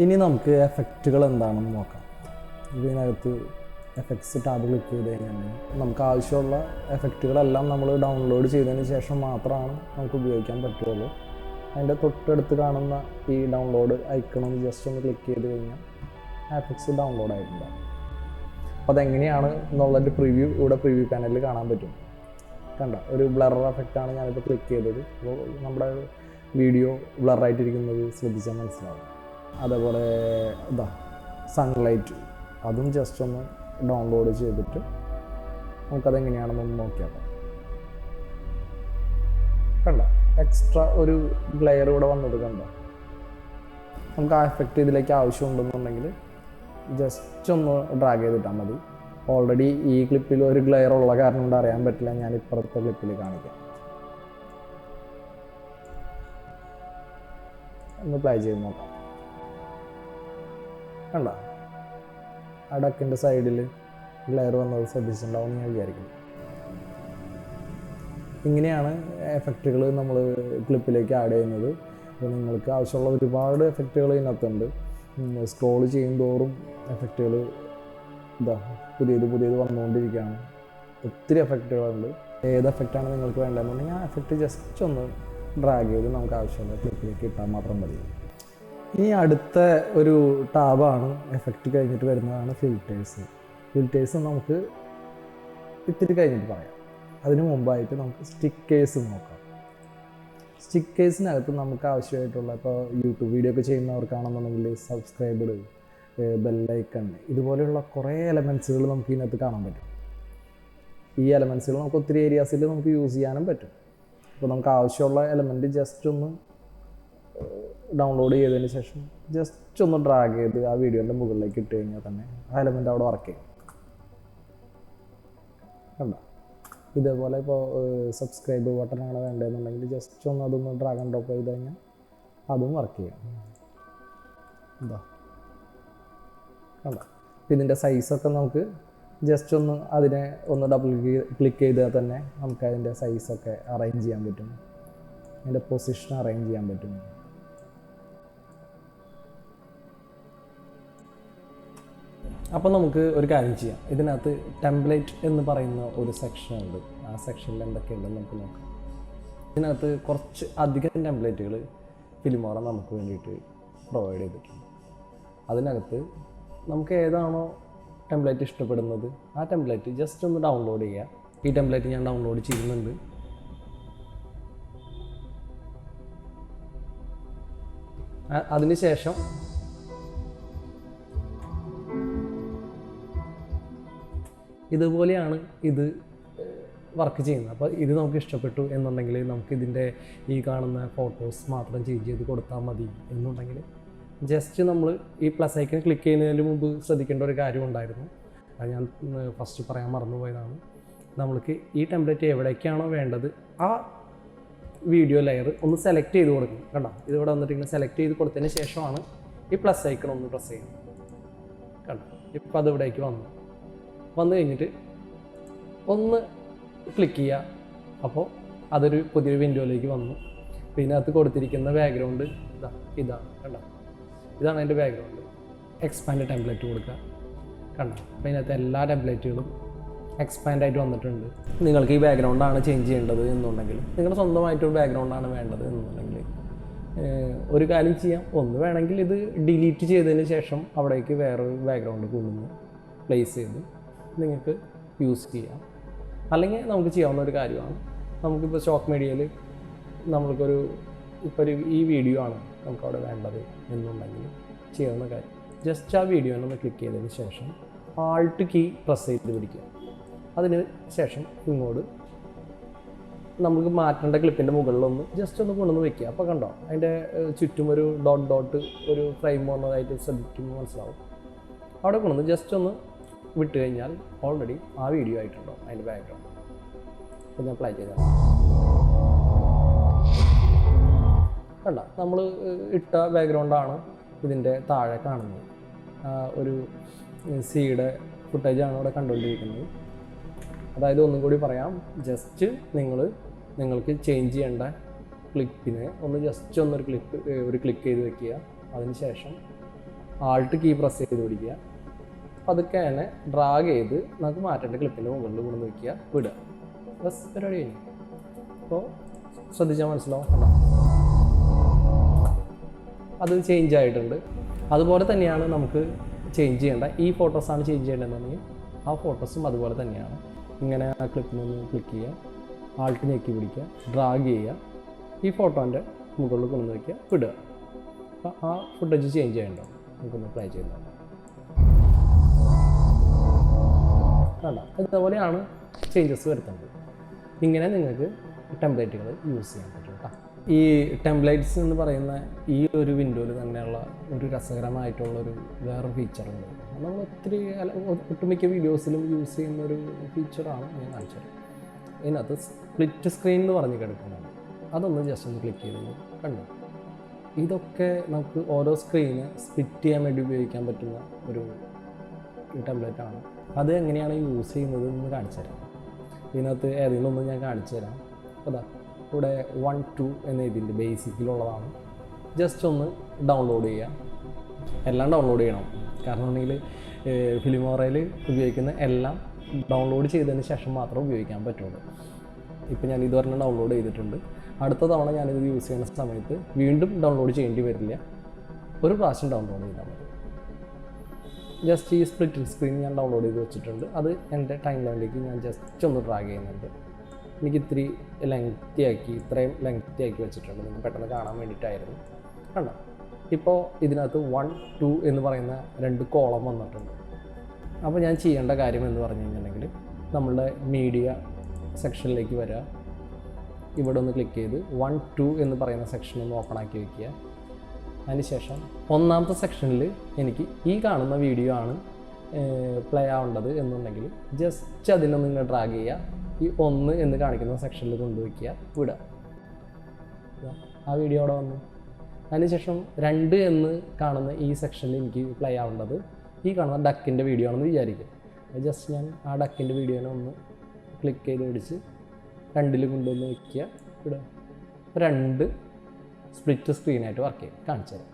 ഇനി നമുക്ക് എഫക്റ്റുകൾ എന്താണെന്ന് നോക്കാം. ഇതിനകത്ത് എഫക്ട്സ് ടാബ് ക്ലിക്ക് ചെയ്ത് കഴിഞ്ഞാൽ നമുക്ക് ആവശ്യമുള്ള എഫക്റ്റുകളെല്ലാം നമ്മൾ ഡൗൺലോഡ് ചെയ്തതിന് ശേഷം മാത്രമാണ് നമുക്ക് ഉപയോഗിക്കാൻ പറ്റുള്ളൂ. അതിൻ്റെ തൊട്ടടുത്ത് കാണുന്ന ഈ ഡൗൺലോഡ് ഐക്കണൊന്ന് ജസ്റ്റ് ഒന്ന് ക്ലിക്ക് ചെയ്ത് കഴിഞ്ഞാൽ എഫക്ട്സ് ഡൗൺലോഡ് ആയിട്ടുണ്ടാകും. അപ്പോൾ അതെങ്ങനെയാണ് എന്നുള്ളതിൻ്റെ പ്രിവ്യൂ ഇവിടെ പ്രിവ്യൂ പാനലിൽ കാണാൻ പറ്റും. കണ്ട, ഒരു ബ്ലർ എഫക്റ്റാണ് ഞാനിപ്പോൾ ക്ലിക്ക് ചെയ്തത്. അപ്പോൾ നമ്മുടെ വീഡിയോ ബ്ലറായിട്ടിരിക്കുന്നത് ശ്രദ്ധിച്ചാൽ മനസ്സിലാവും. അതേപോലെ ഇതാ സൺലൈറ്റ്, അതും ജസ്റ്റ് ഒന്ന് ഡൗൺലോഡ് ചെയ്തിട്ട് നമുക്കതെങ്ങനെയാണെന്നൊന്ന് നോക്കിയാൽ കണ്ട, എക്സ്ട്രാ ഒരു ഗ്ലെയർ ഇവിടെ വന്നത് കണ്ട. നമുക്ക് ആ എഫക്റ്റ് ഇതിലേക്ക് ആവശ്യമുണ്ടെന്നുണ്ടെങ്കിൽ ജസ്റ്റ് ഒന്ന് ഡ്രാഗ് ചെയ്തിട്ടാൽ മതി. ഓൾറെഡി ഈ ക്ലിപ്പിൽ ഒരു ഗ്ലെയർ ഉള്ള കാരണം കൊണ്ട് അറിയാൻ പറ്റില്ല. ഞാൻ ഇപ്പുറത്തെ ക്ലിപ്പിൽ കാണിക്കാം. ഒന്ന് പ്ലേ ചെയ്ത് നോക്കാം. കണ്ട, ആ ഡക്കിൻ്റെ സൈഡിൽ ഗ്ലെയർ വന്നത് ശ്രദ്ധിച്ചിട്ടുണ്ടാവും ഞാൻ വിചാരിക്കുന്നു. ഇങ്ങനെയാണ് എഫക്റ്റുകൾ നമ്മൾ ക്ലിപ്പിലേക്ക് ആഡ് ചെയ്യുന്നത്. അപ്പോൾ നിങ്ങൾക്ക് ആവശ്യമുള്ള ഒരുപാട് എഫക്റ്റുകൾ ഇതിനകത്തുണ്ട്. സ്ക്രോൾ ചെയ്യുന്തോറും എഫക്റ്റുകൾ പുതിയത് വന്നുകൊണ്ടിരിക്കുകയാണ്. ഒത്തിരി എഫക്റ്റുകളുണ്ട്. ഏത് എഫക്റ്റാണ് നിങ്ങൾക്ക് വേണ്ടതെന്നുണ്ടെങ്കിൽ ആ എഫക്റ്റ് ജസ്റ്റ് ഒന്ന് ഡ്രാഗ് ചെയ്ത് നമുക്ക് ആവശ്യമുള്ള ക്ലിപ്പിലേക്ക് ഇട്ടാൽ മാത്രം മതി. ഇനി അടുത്ത ഒരു ടാബാണ് എഫക്റ്റ് കഴിഞ്ഞിട്ട് വരുന്നതാണ് ഫിൽറ്റേഴ്സ്. ഫിൽറ്റേഴ്സ് നമുക്ക് ഇത്തിരി കഴിഞ്ഞിട്ട് പറയാം. അതിന് മുമ്പായിട്ട് നമുക്ക് സ്റ്റിക്കേഴ്സ് നോക്കാം. സ്റ്റിക്കേഴ്സിനകത്ത് നമുക്ക് ആവശ്യമായിട്ടുള്ള, ഇപ്പോൾ യൂട്യൂബ് വീഡിയോ ഒക്കെ ചെയ്യുന്നവർക്കാണെന്നുണ്ടെങ്കിൽ സബ്സ്ക്രൈബഡ്, ബെല്ലൈക്കൺ, ഇതുപോലെയുള്ള കുറേ എലമെൻറ്റ്സുകൾ നമുക്ക് ഇതിനകത്ത് കാണാൻ പറ്റും. ഈ എലമെൻറ്റ്സുകൾ നമുക്ക് ഒത്തിരി ഏരിയാസിൽ നമുക്ക് യൂസ് ചെയ്യാനും പറ്റും. അപ്പോൾ നമുക്ക് ആവശ്യമുള്ള എലമെൻറ്റ് ജസ്റ്റ് ഒന്ന് ഡൗൺലോഡ് ചെയ്തതിന് ശേഷം ജസ്റ്റ് ഒന്ന് ഡ്രാഗ് ചെയ്ത് ആ വീഡിയോൻ്റെ മുകളിലേക്ക് ഇട്ട് കഴിഞ്ഞാൽ തന്നെ ആ എലമെൻറ്റ് അവിടെ വർക്ക് ചെയ്യും. കണ്ട, ഇതേപോലെ ഇപ്പോൾ സബ്സ്ക്രൈബ് ബട്ടണാണ് വേണ്ടതെന്നുണ്ടെങ്കിൽ ജസ്റ്റ് ഒന്ന് അതൊന്ന് ഡ്രാഗ് ആൻഡ് ഡ്രോപ്പ് ചെയ്ത് കഴിഞ്ഞാൽ അതും വർക്ക് ചെയ്യും. എന്താ കണ്ട, ഇതിൻ്റെ സൈസൊക്കെ നമുക്ക് ജസ്റ്റ് ഒന്ന് അതിനെ ഒന്ന് ഡബിൾ ക്ലിക്ക് ചെയ്താൽ തന്നെ നമുക്ക് അതിൻ്റെ സൈസൊക്കെ അറേഞ്ച് ചെയ്യാൻ പറ്റും. അതിൻ്റെ പൊസിഷൻ അറേഞ്ച് ചെയ്യാൻ പറ്റും. അപ്പോൾ നമുക്ക് ഒരു കാര്യം ചെയ്യാം. ഇതിനകത്ത് ടെംപ്ലേറ്റ് എന്ന് പറയുന്ന ഒരു സെക്ഷൻ ഉണ്ട്. ആ സെക്ഷനിൽ എന്തൊക്കെയുണ്ടെന്ന് നമുക്ക് നോക്കാം. ഇതിനകത്ത് കുറച്ച് അധികം ടെംപ്ലേറ്റുകൾ ഫിലിമോറ നമുക്ക് വേണ്ടിയിട്ട് പ്രൊവൈഡ് ചെയ്തിട്ടുണ്ട്. അതിനകത്ത് നമുക്ക് ഏതാണോ ടെംപ്ലേറ്റ് ഇഷ്ടപ്പെടുന്നത് ആ ടെംപ്ലേറ്റ് ജസ്റ്റ് ഒന്ന് ഡൗൺലോഡ് ചെയ്യുക. ഈ ടെംപ്ലേറ്റ് ഞാൻ ഡൗൺലോഡ് ചെയ്യുന്നുണ്ട്. അതിനുശേഷം ഇതുപോലെയാണ് ഇത് വർക്ക് ചെയ്യുന്നത്. അപ്പോൾ ഇത് നമുക്ക് ഇഷ്ടപ്പെട്ടു എന്നുണ്ടെങ്കിൽ നമുക്കിതിൻ്റെ ഈ കാണുന്ന ഫോട്ടോസ് മാത്രം ചേഞ്ച് ചെയ്ത് കൊടുത്താൽ മതി എന്നുണ്ടെങ്കിൽ ജസ്റ്റ് നമ്മൾ ഈ പ്ലസ് ഐക്കൺ ക്ലിക്ക് ചെയ്യുന്നതിന് മുമ്പ് ശ്രദ്ധിക്കേണ്ട ഒരു കാര്യം ഉണ്ടായിരുന്നു. അത് ഞാൻ ഫസ്റ്റ് പറയാൻ മറന്നുപോയതാണ്. നമ്മൾക്ക് ഈ ടെംപ്ലേറ്റ് എവിടേക്കാണോ വേണ്ടത് ആ വീഡിയോ ലെയർ ഒന്ന് സെലക്ട് ചെയ്ത് കൊടുക്കണം. കണ്ടോ, ഇതിവിടെ വന്നിട്ട് ഇങ്ങനെ സെലക്ട് ചെയ്ത് കൊടുത്തതിന് ശേഷമാണ് ഈ പ്ലസ് ഐക്കൺ ഒന്ന് പ്രസ് ചെയ്യുന്നത്. കണ്ടോ, ഇപ്പോൾ അത് ഇവിടേക്ക് വന്നു കഴിഞ്ഞിട്ട് ഒന്ന് ക്ലിക്ക് ചെയ്യുക. അപ്പോൾ അതൊരു പുതിയൊരു വിൻഡോയിലേക്ക് വന്നു. പിന്നെ അത് കൊടുത്തിരിക്കുന്ന ബാക്ക്ഗ്രൗണ്ട് ഇതാണ്. കണ്ടോ, ഇതാണ് അതിൻ്റെ ബാക്ക്ഗ്രൗണ്ട്. എക്സ്പാൻഡ് ടെംപ്ലേറ്റ് കൊടുക്കുക. കണ്ടോ, അപ്പോൾ ഇതിനകത്ത് എല്ലാ ടെംപ്ലേറ്റുകളും എക്സ്പാൻഡ് ആയിട്ട് വന്നിട്ടുണ്ട്. നിങ്ങൾക്ക് ഈ ബാക്ക്ഗ്രൗണ്ടാണ് ചേഞ്ച് ചെയ്യേണ്ടത് എന്നുണ്ടെങ്കിൽ, നിങ്ങളുടെ സ്വന്തമായിട്ടൊരു ബാക്ക്ഗ്രൗണ്ടാണ് വേണ്ടത് എന്നുണ്ടെങ്കിൽ ഒരു കാര്യം ചെയ്യാം. ഒന്ന് വേണമെങ്കിൽ ഇത് ഡിലീറ്റ് ചെയ്തതിന് ശേഷം അവിടേക്ക് വേറൊരു ബാക്ക്ഗ്രൗണ്ട് കൊണ്ടുവന്ന് പ്ലേസ് ചെയ്ത് നിങ്ങൾക്ക് യൂസ് ചെയ്യാം. അല്ലെങ്കിൽ നമുക്ക് ചെയ്യാവുന്ന ഒരു കാര്യമാണ്, നമുക്കിപ്പോൾ സ്റ്റോക്ക് മീഡിയയിൽ നമ്മൾക്കൊരു ഈ വീഡിയോ ആണ് നമുക്കവിടെ വേണ്ടത് എന്നുണ്ടെങ്കിൽ ചെയ്യാവുന്ന കാര്യം, ജസ്റ്റ് ആ വീഡിയോനൊന്ന് ക്ലിക്ക് ചെയ്തതിന് ശേഷം ആൾട്ട് കീ പ്രസ് ചെയ്ത് പിടിക്കുക. അതിന് ശേഷം ഇങ്ങോട്ട് നമുക്ക് മാറ്റേണ്ട ക്ലിപ്പിൻ്റെ മുകളിലൊന്ന് ജസ്റ്റ് ഒന്ന് കൊണ്ടുവന്ന് വെക്കുക. അപ്പോൾ കണ്ടോ, അതിൻ്റെ ചുറ്റും ഒരു ഡോട്ട് ഒരു ഫ്രെയിം വന്നതായിട്ട് ശ്രദ്ധിക്കുമ്പോൾ മനസ്സിലാവും. അവിടെ കൊണ്ടുവന്ന് ജസ്റ്റ് ഒന്ന് വിട്ട് കഴിഞ്ഞാൽ ഓൾറെഡി ആ വീഡിയോ ആയിട്ടുണ്ടോ അതിൻ്റെ ബാക്ക്ഗ്രൗണ്ട്. അപ്പോൾ ഞാൻ പ്ലേ ചെയ്താൽ കണ്ട, നമ്മൾ ഇട്ട ബാക്ക്ഗ്രൗണ്ടാണ് ഇതിൻ്റെ താഴെ കാണുന്നത്. ഒരു സീയുടെ ഫുട്ടേജാണ് ഇവിടെ കണ്ടുകൊണ്ടിരിക്കുന്നത്. അതായത് ഒന്നും കൂടി പറയാം, ജസ്റ്റ് നിങ്ങൾക്ക് ചേഞ്ച് ചെയ്യേണ്ട ക്ലിപ്പിനെ ഒന്ന് ജസ്റ്റ് ഒന്നൊരു ക്ലിക്ക് ചെയ്ത് വെക്കുക. അതിനുശേഷം ആൾട്ട് കീ പ്രസ് ചെയ്ത് പിടിക്കുക. അതൊക്കെ തന്നെ ഡ്രാഗ് ചെയ്ത് നമുക്ക് മാറ്റേണ്ട ക്ലിപ്പിൻ്റെ മുകളിൽ കൊണ്ടുവന്ന് വയ്ക്കുക, വിടുക. ബസ് പരിപാടി കഴിഞ്ഞു. അപ്പോൾ ശ്രദ്ധിച്ചാൽ മനസ്സിലാവും. അത് ചേഞ്ച് ആയിട്ടുണ്ട്. അതുപോലെ തന്നെയാണ് നമുക്ക് ചേഞ്ച് ചെയ്യേണ്ട ഈ ഫോട്ടോസാണ് ചേഞ്ച് ചെയ്യേണ്ടതെന്നുണ്ടെങ്കിൽ ആ ഫോട്ടോസും അതുപോലെ തന്നെയാണ്. ഇങ്ങനെ ആ ക്ലിപ്പിനൊന്ന് ക്ലിക്ക് ചെയ്യുക, ആൾട്ട് ഞെക്കി പിടിക്കുക, ഡ്രാഗ് ചെയ്യുക, ഈ ഫോട്ടോൻ്റെ മുകളിൽ കൊണ്ടുവന്ന് വയ്ക്കുക, വിടുക. അപ്പോൾ ആ ഫുട്ടേജ് ചേഞ്ച് ചെയ്യണ്ടോ നമുക്കൊന്ന് പ്ലേ ചെയ്യുന്നുണ്ട്. വേണ്ട, ഇതുപോലെയാണ് ചേഞ്ചസ് വരുത്തുന്നത്. ഇങ്ങനെ നിങ്ങൾക്ക് ടെംപ്ലേറ്റുകൾ യൂസ് ചെയ്യാൻ പറ്റും കേട്ടോ. ഈ ടെംപ്ലേറ്റ്സ് എന്ന് പറയുന്ന ഈ ഒരു വിൻഡോയിൽ തന്നെയുള്ള ഒരു രസകരമായിട്ടുള്ളൊരു വേറൊരു ഫീച്ചറുണ്ട്. നമ്മൾ ഒട്ടുമിക്ക വീഡിയോസിലും യൂസ് ചെയ്യുന്ന ഒരു ഫീച്ചറാണ് ഞാൻ കാണിച്ചത്. ഇതിനകത്ത് സ്പ്ലിറ്റ് സ്ക്രീൻ എന്ന് പറഞ്ഞ് കിടക്കുന്നുണ്ട്. അതൊന്ന് ജസ്റ്റ് ഒന്ന് ക്ലിക്ക് ചെയ്ത് കണ്ടു. ഇതൊക്കെ നമുക്ക് ഓരോ സ്ക്രീന് സ്പ്ലിറ്റ് ചെയ്യാൻ വേണ്ടി ഉപയോഗിക്കാൻ പറ്റുന്ന ഒരു ടെംപ്ലേറ്റാണ്. അത് എങ്ങനെയാണ് യൂസ് ചെയ്യുന്നത് എന്ന് കാണിച്ചു തരാം. ഇതിനകത്ത് ഏതെങ്കിലും ഒന്ന് ഞാൻ കാണിച്ചു തരാം. അതാ ഇവിടെ 1, 2 എന്ന ഇതിൻ്റെ ബേസിക്കിലുള്ളതാണ്. ജസ്റ്റ് ഒന്ന് ഡൗൺലോഡ് ചെയ്യുക. എല്ലാം ഡൗൺലോഡ് ചെയ്യണം, കാരണം ഉണ്ടെങ്കിൽ ഫിലിമോറയിൽ ഉപയോഗിക്കുന്ന എല്ലാം ഡൗൺലോഡ് ചെയ്തതിന് ശേഷം മാത്രമേ ഉപയോഗിക്കാൻ പറ്റുള്ളൂ. ഇപ്പോൾ ഞാൻ ഇതുവരെ ഡൗൺലോഡ് ചെയ്തിട്ടുണ്ട്. അടുത്ത തവണ ഞാനിത് യൂസ് ചെയ്യുന്ന സമയത്ത് വീണ്ടും ഡൗൺലോഡ് ചെയ്യേണ്ടി വരില്ല. ഒരു പ്രാവശ്യം ഡൗൺലോഡ് ചെയ്താൽ മതി. ജസ്റ്റ് ഈ സ്പ്ലിറ്റ് സ്ക്രീൻ ഞാൻ ഡൗൺലോഡ് ചെയ്ത് വെച്ചിട്ടുണ്ട്. അത് എൻ്റെ ടൈം ലൈനിലേക്ക് ഞാൻ ജസ്റ്റ് ഒന്ന് ഡ്രാഗ് ചെയ്യുന്നുണ്ട്. എനിക്ക് ഇത്രയും ലെങ്തി ആക്കി വെച്ചിട്ടുണ്ട്. നിങ്ങൾ പെട്ടെന്ന് കാണാൻ വേണ്ടിയിട്ടായിരുന്നു. കണ്ടോ, ഇപ്പോൾ ഇതിനകത്ത് 1, 2 എന്ന് പറയുന്ന 2 കോളം വന്നിട്ടുണ്ട്. അപ്പോൾ ഞാൻ ചെയ്യേണ്ട കാര്യം എന്ന് പറഞ്ഞു കഴിഞ്ഞിട്ടുണ്ടെങ്കിൽ നമ്മളുടെ മീഡിയ സെക്ഷനിലേക്ക് വരിക. ഇവിടെ ഒന്ന് ക്ലിക്ക് ചെയ്ത് 1, 2 എന്ന് പറയുന്ന സെക്ഷൻ ഒന്ന് ഓപ്പൺ ആക്കി വയ്ക്കുക. അതിനുശേഷം ഒന്നാമത്തെ സെക്ഷനിൽ എനിക്ക് ഈ കാണുന്ന വീഡിയോ ആണ് പ്ലേ ആവേണ്ടത് എന്നുണ്ടെങ്കിൽ ജസ്റ്റ് അതിനൊന്ന് ഇങ്ങനെ ഡ്രാഗ് ചെയ്യുക. ഈ 1 എന്ന് കാണിക്കുന്ന സെക്ഷനിൽ കൊണ്ടുവയ്ക്കുക, വിടുക. ആ വീഡിയോ അവിടെ വന്നു. അതിനുശേഷം 2 എന്ന് കാണുന്ന ഈ സെക്ഷനിൽ എനിക്ക് പ്ലേ ആവേണ്ടത് ഈ കാണുന്ന ഡക്കിൻ്റെ വീഡിയോ ആണെന്ന് വിചാരിക്കുക. ജസ്റ്റ് ഞാൻ ആ ഡക്കിൻ്റെ വീഡിയോനെ ഒന്ന് ക്ലിക്ക് ചെയ്ത് പിടിച്ച് 2 കൊണ്ടുവന്ന് വയ്ക്കുക, വിടുക. 2 സ്പ്ലിറ്റ് സ്ക്രീനായിട്ട് വർക്ക് ചെയ്യും. കാണിച്ചു തരാം.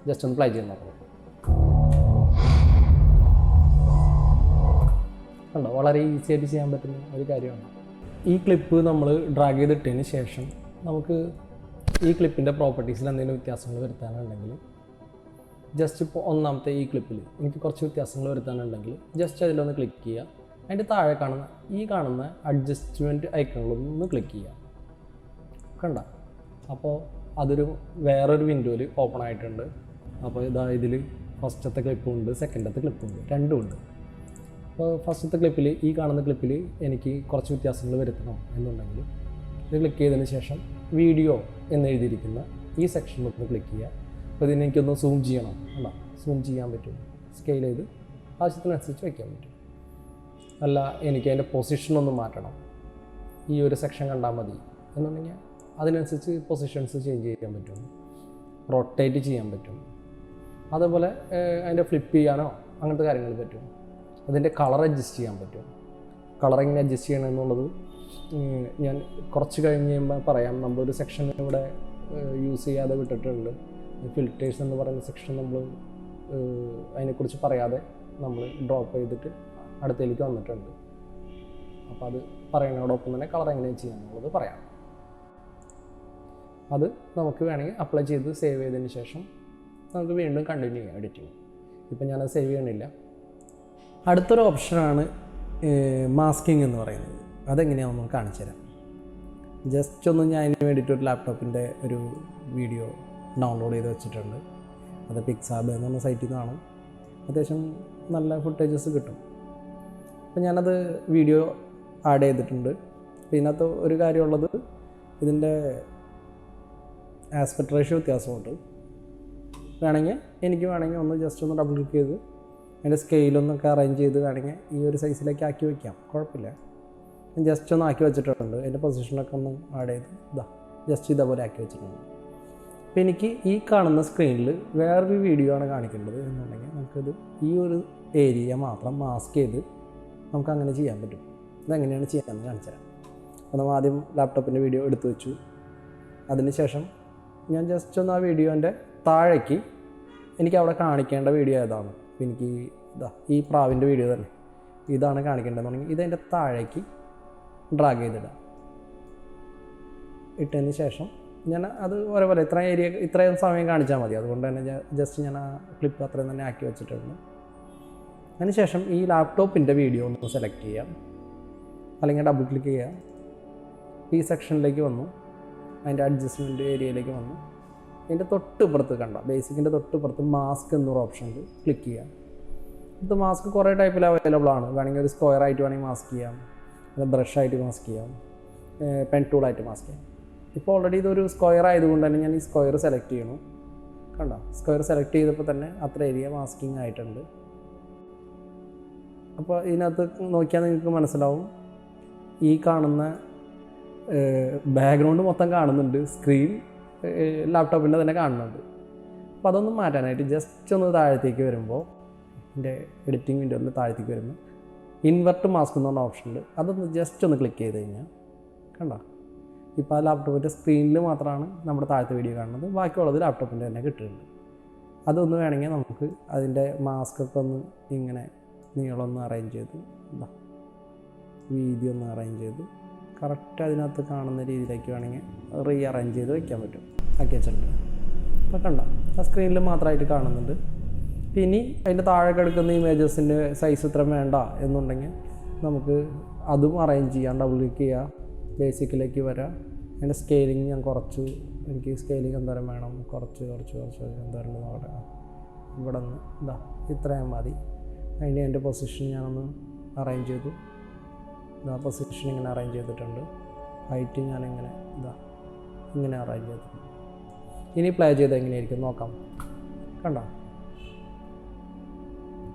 ജസ്റ്റ് ഒന്ന് പ്ലേ ചെയ്ത് നോക്കണം. കണ്ടോ, വളരെ ഈസി ആയിട്ട് ചെയ്യാൻ പറ്റുന്ന ഒരു കാര്യമാണ്. ഈ ക്ലിപ്പ് നമ്മൾ ഡ്രാഗ് ചെയ്തിട്ടതിന് ശേഷം നമുക്ക് ഈ ക്ലിപ്പിൻ്റെ പ്രോപ്പർട്ടീസിൽ എന്തെങ്കിലും വ്യത്യാസങ്ങൾ വരുത്താനുണ്ടെങ്കിൽ ജസ്റ്റ് ഇപ്പോൾ ഒന്നാമത്തെ ഈ ക്ലിപ്പിൽ എനിക്ക് കുറച്ച് വ്യത്യാസങ്ങൾ വരുത്താനുണ്ടെങ്കിൽ ജസ്റ്റ് അതിലൊന്ന് ക്ലിക്ക് ചെയ്യുക. അതിൻ്റെ താഴെ കാണുന്ന അഡ്ജസ്റ്റ്മെൻറ്റ് ഐക്കണിലൊന്ന് ക്ലിക്ക് ചെയ്യുക. കണ്ട, അപ്പോൾ അതൊരു വേറൊരു വിൻഡോയിൽ ഓപ്പൺ ആയിട്ടുണ്ട്. അപ്പോൾ ഇതിൽ ഫസ്റ്റത്തെ ക്ലിപ്പുണ്ട്, സെക്കൻഡത്തെ ക്ലിപ്പുണ്ട്, രണ്ടുമുണ്ട്. അപ്പോൾ ഫസ്റ്റത്തെ ക്ലിപ്പിൽ, ഈ കാണുന്ന ക്ലിപ്പിൽ എനിക്ക് കുറച്ച് വ്യത്യാസങ്ങൾ വരുത്തണം എന്നുണ്ടെങ്കിൽ ഇത് ക്ലിക്ക് ചെയ്തതിന് ശേഷം വീഡിയോ എന്ന് എഴുതിയിരിക്കുന്ന ഈ സെക്ഷനിലൊന്ന് ക്ലിക്ക് ചെയ്യുക. അപ്പോൾ ഇതിന് എനിക്കൊന്ന് സൂം ചെയ്യണം, അല്ല സൂം ചെയ്യാൻ പറ്റും, സ്കെയിൽ ചെയ്ത് ആവശ്യത്തിനനുസരിച്ച് വയ്ക്കാൻ പറ്റും. അല്ല എനിക്ക് അതിൻ്റെ പൊസിഷനൊന്ന് മാറ്റണം, ഈ ഒരു സെക്ഷൻ കണ്ടാൽ മതി എന്നുണ്ടെങ്കിൽ അതിനനുസരിച്ച് പൊസിഷൻസ് ചേഞ്ച് ചെയ്യാൻ പറ്റും, റൊട്ടേറ്റ് ചെയ്യാൻ പറ്റും. അതേപോലെ അതിൻ്റെ ഫ്ലിപ്പ് ചെയ്യാനോ അങ്ങനത്തെ കാര്യങ്ങൾ പറ്റും. അതിൻ്റെ കളർ അഡ്ജസ്റ്റ് ചെയ്യാൻ പറ്റും. കളർ എങ്ങനെ അഡ്ജസ്റ്റ് ചെയ്യണം എന്നുള്ളത് ഞാൻ കുറച്ച് കഴിഞ്ഞ് കഴിയുമ്പോൾ പറയാം. നമ്മളൊരു സെക്ഷൻ ഇവിടെ യൂസ് ചെയ്യാതെ വിട്ടിട്ടുണ്ട്. ഫിൽറ്റേഴ്സ് എന്ന് പറയുന്ന സെക്ഷൻ നമ്മൾ അതിനെക്കുറിച്ച് പറയാതെ നമ്മൾ ഡ്രോപ്പ് ചെയ്തിട്ട് അടുത്തേക്ക് വന്നിട്ടുണ്ട്. അപ്പോൾ അത് പറയുന്നതോടൊപ്പം തന്നെ കളർ എങ്ങനെ ചെയ്യാമെന്നുള്ളത് പറയാം. അത് നമുക്ക് വേണമെങ്കിൽ അപ്ലൈ ചെയ്ത് സേവ് ചെയ്തതിന് ശേഷം നമുക്ക് വീണ്ടും കണ്ടിന്യൂ ചെയ്യാം എഡിറ്റിങ്. ഇപ്പം ഞാനത് സേവ് ചെയ്യണില്ല. അടുത്തൊരു ഓപ്ഷനാണ് മാസ്കിങ് എന്ന് പറയുന്നത്. അതെങ്ങനെയാണെന്ന് നമുക്ക് കാണിച്ചു തരാം. ജസ്റ്റ് ഒന്ന് ഞാൻ അതിന് വേണ്ടിയിട്ട് ഒരു ലാപ്ടോപ്പിൻ്റെ ഒരു വീഡിയോ ഡൗൺലോഡ് ചെയ്ത് വെച്ചിട്ടുണ്ട്. അത് പിക്സാബ് എന്ന് പറഞ്ഞ സൈറ്റിൽ നിന്നാണ്. അത്യാവശ്യം നല്ല ഫുട്ടേജസ് കിട്ടും. അപ്പോൾ ഞാനത് വീഡിയോ ആഡ് ചെയ്തിട്ടുണ്ട്. ഇതിനകത്ത് ഒരു കാര്യമുള്ളത്, ഇതിൻ്റെ ആസ്പെക്ട് റേഷ്യോ വ്യത്യാസമുണ്ട്. എനിക്ക് വേണമെങ്കിൽ ഒന്ന് ജസ്റ്റ് ഒന്ന് ഡബിൾ ക്ലിക്ക് ചെയ്ത് അതിൻ്റെ സ്കെയിലൊന്നൊക്കെ അറേഞ്ച് ചെയ്ത് വേണമെങ്കിൽ ഈ ഒരു സൈസിലേക്ക് ആക്കി വയ്ക്കാം, കുഴപ്പമില്ല. ഞാൻ ജസ്റ്റ് ഒന്ന് ആക്കി വെച്ചിട്ടുണ്ട്. അതിൻ്റെ പൊസിഷനൊക്കെ ഒന്ന് ആഡ് ചെയ്ത് ജസ്റ്റ് ഇതേപോലെ ആക്കി വെച്ചിട്ടുണ്ട്. അപ്പോൾ എനിക്ക് ഈ കാണുന്ന സ്ക്രീനിൽ വേറൊരു വീഡിയോ ആണ് കാണിക്കേണ്ടത് എന്നുണ്ടെങ്കിൽ നമുക്കിത് ഈ ഒരു ഏരിയ മാത്രം മാസ്ക് ചെയ്ത് നമുക്ക് അങ്ങനെ ചെയ്യാൻ പറ്റും. ഇതെങ്ങനെയാണ് ചെയ്യാമെന്ന് കാണിച്ചു തരാം. അപ്പോൾ നമ്മൾ ആദ്യം ലാപ്ടോപ്പിൻ്റെ വീഡിയോ എടുത്തു വെച്ചു. അതിനുശേഷം ഞാൻ ജസ്റ്റ് ഒന്ന് ആ വീഡിയോൻ്റെ താഴേക്ക് എനിക്ക് അവിടെ കാണിക്കേണ്ട വീഡിയോ ഏതാണ്. അപ്പോൾ എനിക്ക് ഈ പ്രാവിൻ്റെ വീഡിയോ തന്നെ ഇതാണ് കാണിക്കേണ്ടതെന്നുണ്ടെങ്കിൽ ഇതതിൻ്റെ താഴേക്ക് ഡ്രാഗ് ചെയ്തിടാം. ഇട്ടതിന് ശേഷം ഞാൻ അത് ഒരേപോലെ ഇത്രയും സമയം കാണിച്ചാൽ മതി. അതുകൊണ്ട് തന്നെ ജസ്റ്റ് ഞാൻ ആ ക്ലിപ്പ് അത്രയും തന്നെ ആക്കി വെച്ചിട്ടുണ്ട്. അതിനുശേഷം ഈ ലാപ്ടോപ്പിൻ്റെ വീഡിയോ ഒന്ന് സെലക്ട് ചെയ്യാം, അല്ലെങ്കിൽ ഡബിൾ ക്ലിക്ക് ചെയ്യാം. ഈ സെക്ഷനിലേക്ക് വന്നു, അതിൻ്റെ അഡ്ജസ്റ്റ്മെൻറ്റ് ഏരിയയിലേക്ക് വന്നു. അതിൻ്റെ തൊട്ടിപ്പുറത്ത് ബേസിക്കിൻ്റെ തൊട്ടിപ്പുറത്ത് മാസ്ക് എന്നൊരു ഓപ്ഷനിൽ ക്ലിക്ക് ചെയ്യാം. ഇത് മാസ്ക് കുറേ ടൈപ്പിൽ അവൈലബിൾ ആണ്. വേണമെങ്കിൽ ഒരു സ്ക്വയർ ആയിട്ട് വേണമെങ്കിൽ മാസ്ക് ചെയ്യാം, അത് ബ്രഷായിട്ട് മാസ്ക് ചെയ്യാം, പെൻ ടൂളായിട്ട് മാസ്ക് ചെയ്യാം. ഇപ്പോൾ ഓൾറെഡി ഇതൊരു സ്ക്വയർ ആയതുകൊണ്ട് തന്നെ ഞാൻ ഈ സ്ക്വയർ സെലക്ട് ചെയ്യണം. സ്ക്വയർ സെലക്ട് ചെയ്തപ്പോൾ തന്നെ അത്ര ഏരിയ മാസ്കിങ് ആയിട്ടുണ്ട്. അപ്പോൾ ഇതിനകത്ത് നോക്കിയാൽ നിങ്ങൾക്ക് മനസ്സിലാവും, ഈ കാണുന്ന ബാക്ക്ഗ്രൗണ്ട് മൊത്തം കാണുന്നുണ്ട്, സ്ക്രീൻ ലാപ്ടോപ്പിൻ്റെ തന്നെ കാണുന്നുണ്ട്. അപ്പോൾ അതൊന്നും മാറ്റാനായിട്ട് ജസ്റ്റ് ഒന്ന് താഴത്തേക്ക് വരുമ്പോൾ, എൻ്റെ എഡിറ്റിംഗ് വിൻഡോയിൽ താഴത്തേക്ക് വരുമ്പോൾ ഇൻവെർട്ട് മാസ്ക് എന്ന് പറഞ്ഞ ഓപ്ഷനുണ്ട്. അതൊന്ന് ജസ്റ്റ് ഒന്ന് ക്ലിക്ക് ചെയ്ത് കഴിഞ്ഞാൽ ഇപ്പോൾ ആ ലാപ്ടോപ്പിൻ്റെ സ്ക്രീനിൽ മാത്രമാണ് നമ്മുടെ താഴത്തെ വീഡിയോ കാണുന്നത്, ബാക്കിയുള്ളത് ലാപ്ടോപ്പിൻ്റെ തന്നെ കിട്ടുന്നുണ്ട്. അതൊന്ന് വേണമെങ്കിൽ നമുക്ക് അതിൻ്റെ മാസ്കൊക്കെ ഒന്ന് ഇങ്ങനെ നീളമൊന്ന് അറേഞ്ച് ചെയ്ത് വീതി ഒന്ന് അറേഞ്ച് ചെയ്ത് കറക്റ്റ് അതിനകത്ത് കാണുന്ന രീതിയിലേക്ക് വേണമെങ്കിൽ റീ അറേഞ്ച് ചെയ്ത് വയ്ക്കാൻ പറ്റും. ആക്കി വെച്ചിട്ടുണ്ട്. അപ്പോൾ ആ സ്ക്രീനിൽ മാത്രമായിട്ട് കാണുന്നുണ്ട്. ഇനി അതിൻ്റെ താഴെ കിടക്കുന്ന ഇമേജസിൻ്റെ സൈസ് ഇത്ര വേണ്ട എന്നുണ്ടെങ്കിൽ നമുക്ക് അതും അറേഞ്ച് ചെയ്യാം. ഡബിൾ ക്ലിക്ക് ചെയ്യുക, ബേസിക്കിലേക്ക് വരാം. അതിൻ്റെ സ്കെയിലിങ് ഞാൻ എനിക്ക് സ്കെയിലിങ് എന്തോരം വേണം, കുറച്ച് എന്തോരം നോക്കട്ടെ. ഇവിടെ നിന്ന് ഇത്രയും മതി. അതിന് എൻ്റെ പൊസിഷൻ ഞാനൊന്ന് അറേഞ്ച് ചെയ്തു. പൊസിഷൻ ഇങ്ങനെ അറേഞ്ച് ചെയ്തിട്ടുണ്ട്. ഹൈറ്റ് ഞാനിങ്ങനെ ഇങ്ങനെ അറേഞ്ച് ചെയ്തിട്ടുണ്ട്. ഇനി പ്ലേ ചെയ്ത് എങ്ങനെയായിരിക്കും നോക്കാം.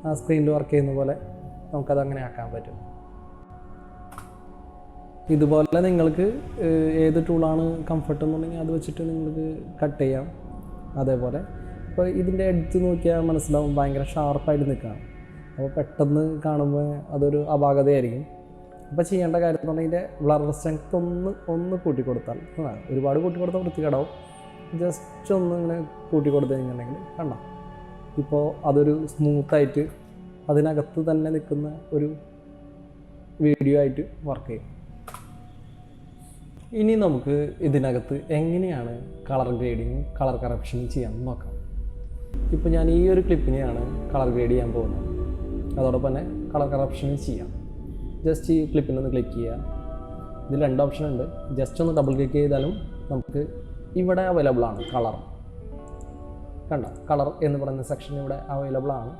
ആ സ്ക്രീനിൽ വർക്ക് ചെയ്യുന്ന പോലെ നമുക്കത് അങ്ങനെ ആക്കാൻ പറ്റും. ഇതുപോലെ നിങ്ങൾക്ക് ഏത് ടൂളാണ് കംഫർട്ട് എന്നുണ്ടെങ്കിൽ അത് വെച്ചിട്ട് നിങ്ങൾക്ക് കട്ട് ചെയ്യാം. അതേപോലെ ഇപ്പോൾ ഇതിൻ്റെ എഡ്ജ് നോക്കിയാൽ മനസ്സിലാവും, ഭയങ്കര ഷാർപ്പായിട്ട് നിൽക്കുകയാണ്. അപ്പോൾ പെട്ടെന്ന് കാണുമ്പോൾ അതൊരു അപാകതയായിരിക്കും. അപ്പോൾ ചെയ്യേണ്ട കാര്യം എന്ന് പറഞ്ഞാൽ ഇതിൻ്റെ ബ്ലർ സ്ട്രെങ്ത് ഒന്ന് കൂട്ടിക്കൊടുത്താൽ, ഒരുപാട് കൂട്ടിക്കൊടുത്താൽ വൃത്തികേടാവും. ജസ്റ്റ് ഒന്ന് ഇങ്ങനെ കൂട്ടിക്കൊടുത്ത് കഴിഞ്ഞിട്ടുണ്ടെങ്കിൽ ഇപ്പോൾ അതൊരു സ്മൂത്തായിട്ട് അതിനകത്ത് തന്നെ നിൽക്കുന്ന ഒരു വീഡിയോ ആയിട്ട് വർക്ക് ചെയ്യും. ഇനി നമുക്ക് ഇതിനകത്ത് എങ്ങനെയാണ് കളർ ഗ്രേഡിങ് കളർ കറപ്ഷനും ചെയ്യാമെന്ന് നോക്കാം. ഇപ്പോൾ ഞാൻ ഈ ഒരു ക്ലിപ്പിനെയാണ് കളർ ഗ്രേഡ് ചെയ്യാൻ പോകുന്നത്. അതോടൊപ്പം തന്നെ കളർ കറപ്ഷനും ചെയ്യാം. ജസ്റ്റ് ഈ ക്ലിപ്പിനൊന്ന് ക്ലിക്ക് ചെയ്യുക. ഇതിൽ 2 ഓപ്ഷൻ ഉണ്ട്. ജസ്റ്റ് ഒന്ന് ഡബിൾ ക്ലിക്ക് ചെയ്താലും നമുക്ക് ഇവിടെ അവൈലബിൾ ആണ് കളർ. കണ്ട കളർ എന്ന് പറയുന്ന സെക്ഷൻ ഇവിടെ അവൈലബിൾ ആണ്.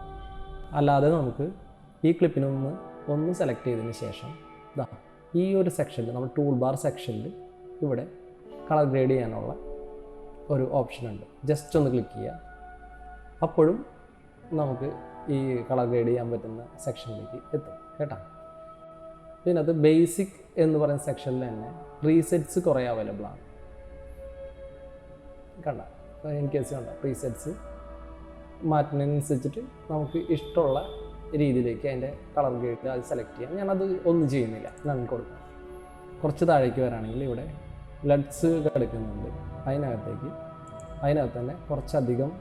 അല്ലാതെ നമുക്ക് ഈ ക്ലിപ്പിനൊന്ന് സെലക്ട് ചെയ്തതിന് ശേഷം ഈ ഒരു സെക്ഷനിൽ നമ്മൾ ടൂൾ ബാർ സെക്ഷനിൽ ഇവിടെ കളർ ഗ്രേഡ് ചെയ്യാനുള്ള ഒരു ഓപ്ഷൻ ഉണ്ട്. ജസ്റ്റ് ഒന്ന് ക്ലിക്ക് ചെയ്യുക. അപ്പോഴും നമുക്ക് ഈ കളർ ഗ്രേഡ് ചെയ്യാൻ പറ്റുന്ന സെക്ഷനിലേക്ക് എത്തും കേട്ടോ. പിന്നെ അത് ബേസിക് എന്ന് പറയുന്ന സെക്ഷനിൽ തന്നെ പ്രീസെറ്റ്സ് കുറേ അവൈലബിൾ ആണ്. കണ്ട ഇൻ കേസ് കണ്ട പ്രീസെറ്റ്സ് മാറ്റുന്നതിനനുസരിച്ചിട്ട് നമുക്ക് ഇഷ്ടമുള്ള രീതിയിലേക്ക് അതിൻ്റെ കളർ ഗ്രേഡ് അത് സെലക്ട് ചെയ്യാം. ഞാനത് ഒന്നും ചെയ്യുന്നില്ല, നൺ കൊടുക്കാം. കുറച്ച് താഴേക്ക് വരാണെങ്കിൽ ഇവിടെ ലഡ്സ് കിടക്കുന്നുണ്ട്. അതിനകത്ത് തന്നെ കുറച്ചധികം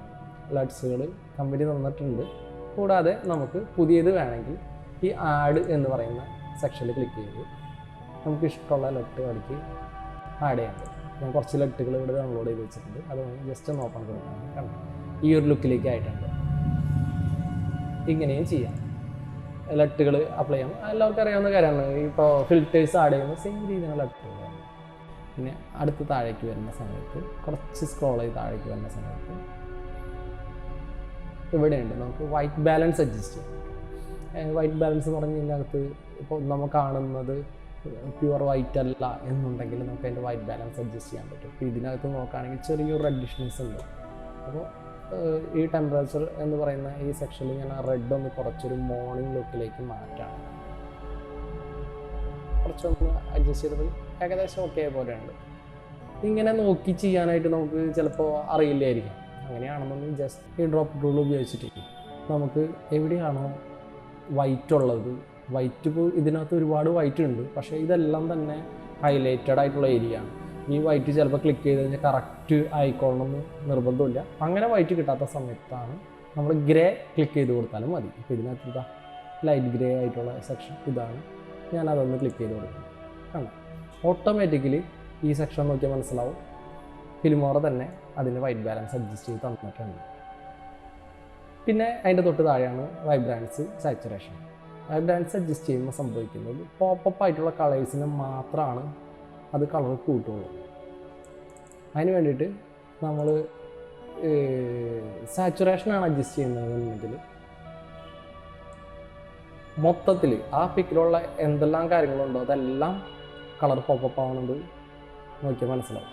ലഡ്സുകൾ കമ്പനി തന്നിട്ടുണ്ട്. കൂടാതെ നമുക്ക് പുതിയത് വേണമെങ്കിൽ ഈ ആഡ് എന്ന് പറയുന്ന സെക്ഷനിൽ ക്ലിക്ക് ചെയ്ത് നമുക്ക് ഇഷ്ടമുള്ള ലെറ്റ് അടിക്ക് ആഡ് ചെയ്യാൻ പറ്റും. ഞാൻ കുറച്ച് ലെറ്റുകൾ ഇവിടെ ഡൗൺലോഡ് ചെയ്ത് വെച്ചിട്ടുണ്ട്. അതൊന്ന് ജസ്റ്റ് ഒന്ന് ഓപ്പൺ കൊടുക്കാം. കണ്ടോ ഈ ഒരു ലുക്കിലേക്ക് ആയിട്ടുണ്ട്. ഇങ്ങനെയും ചെയ്യാം. ലെറ്റുകൾ അപ്ലൈ ചെയ്യാം. എല്ലാവർക്കും അറിയാവുന്ന കാര്യമാണ്. ഇപ്പോൾ ഫിൽറ്റേഴ്സ് ആഡ് ചെയ്യുമ്പോൾ സെയിം രീതിയിലുള്ള ലെറ്റുകളാണ്. പിന്നെ അടുത്ത് താഴേക്ക് വരുന്ന സമയത്ത് കുറച്ച് സ്ക്രോൾ ചെയ്ത് താഴേക്ക് വരുന്ന സമയത്ത് ഇവിടെയുണ്ട് നമുക്ക് വൈറ്റ് ബാലൻസ് അഡ്ജസ്റ്റ് ചെയ്യാം. വൈറ്റ് ബാലൻസ് എന്ന് പറഞ്ഞാൽ ഇതിനകത്ത് ഇപ്പോൾ നമ്മൾ കാണുന്നത് പ്യുവർ വൈറ്റ് അല്ല എന്നുണ്ടെങ്കിൽ നമുക്ക് അതിൻ്റെ വൈറ്റ് ബാലൻസ് അഡ്ജസ്റ്റ് ചെയ്യാൻ പറ്റും. ഇപ്പോൾ ഇതിനകത്ത് നോക്കുകയാണെങ്കിൽ ചെറിയൊരു റെഡിഷ്നെസ് ഉണ്ട്. അപ്പോൾ ഈ ടെമ്പറേച്ചർ എന്ന് പറയുന്ന ഈ സെക്ഷനിൽ ഞാൻ ആ റെഡ് ഒന്ന് കുറച്ചൊരു മോർണിംഗ് ലുക്കിലേക്ക് മാറ്റാണ്. കുറച്ചൊന്ന് അഡ്ജസ്റ്റ് ചെയ്തപ്പോൾ ഏകദേശം ഓക്കെ പോലെയുണ്ട്. ഇങ്ങനെ നോക്കി ചെയ്യാനായിട്ട് നമുക്ക് ചിലപ്പോൾ അറിയില്ലായിരിക്കും. അങ്ങനെയാണെന്നുണ്ടെങ്കിൽ ജസ്റ്റ് ഈ ഡ്രോപ്പ് ടൂൾ ഉപയോഗിച്ചിട്ട് നമുക്ക് എവിടെയാണോ വൈറ്റ് ഉള്ളത്, വൈറ്റ് ഇപ്പോൾ ഇതിനകത്ത് ഒരുപാട് വൈറ്റ് ഉണ്ട്, പക്ഷേ ഇതെല്ലാം തന്നെ ഹൈലൈറ്റഡ് ആയിട്ടുള്ള ഏരിയ ആണ്. ഈ വൈറ്റ് ചിലപ്പോൾ ക്ലിക്ക് ചെയ്ത് കഴിഞ്ഞാൽ കറക്റ്റ് ആയിക്കോളണമെന്ന് നിർബന്ധമില്ല. അങ്ങനെ വൈറ്റ് കിട്ടാത്ത സമയത്താണ് നമ്മൾ ഗ്രേ ക്ലിക്ക് ചെയ്ത് കൊടുത്താലും മതി. ഇപ്പോൾ ഇതിനകത്ത് ഇതാ ലൈറ്റ് ഗ്രേ ആയിട്ടുള്ള സെക്ഷൻ ഇതാണ്. ഞാനതൊന്ന് ക്ലിക്ക് ചെയ്ത് കൊടുക്കും. കണ്ടോ ഓട്ടോമാറ്റിക്കലി ഈ സെക്ഷൻ നോക്കിയാൽ മനസ്സിലാവും ഫിലിമോറ തന്നെ അതിന് വൈറ്റ് ബാലൻസ് അഡ്ജസ്റ്റ് ചെയ്ത് തന്നിട്ടുണ്ട്. പിന്നെ അതിൻ്റെ തൊട്ട് താഴെയാണ് വൈബ്രാൻസ് സാച്ചുറേഷൻ. വൈബ്രാൻസ് അഡ്ജസ്റ്റ് ചെയ്യുമ്പോൾ സംഭവിക്കുന്നത് പോപ്പപ്പ് ആയിട്ടുള്ള കളേഴ്സിന് മാത്രമാണ് അത് കളർ കൂട്ടുള്ളൂ. അതിന് വേണ്ടിയിട്ട് നമ്മൾ സാച്ചുറേഷനാണ് അഡ്ജസ്റ്റ് ചെയ്യുന്നതെന്നുണ്ടെങ്കിൽ മൊത്തത്തിൽ ആ പിക്കിലുള്ള എന്തെല്ലാം കാര്യങ്ങളുണ്ടോ അതെല്ലാം കളർ പോപ്പപ്പ് ആവുന്നത് നോക്കിയാൽ മനസ്സിലാവും.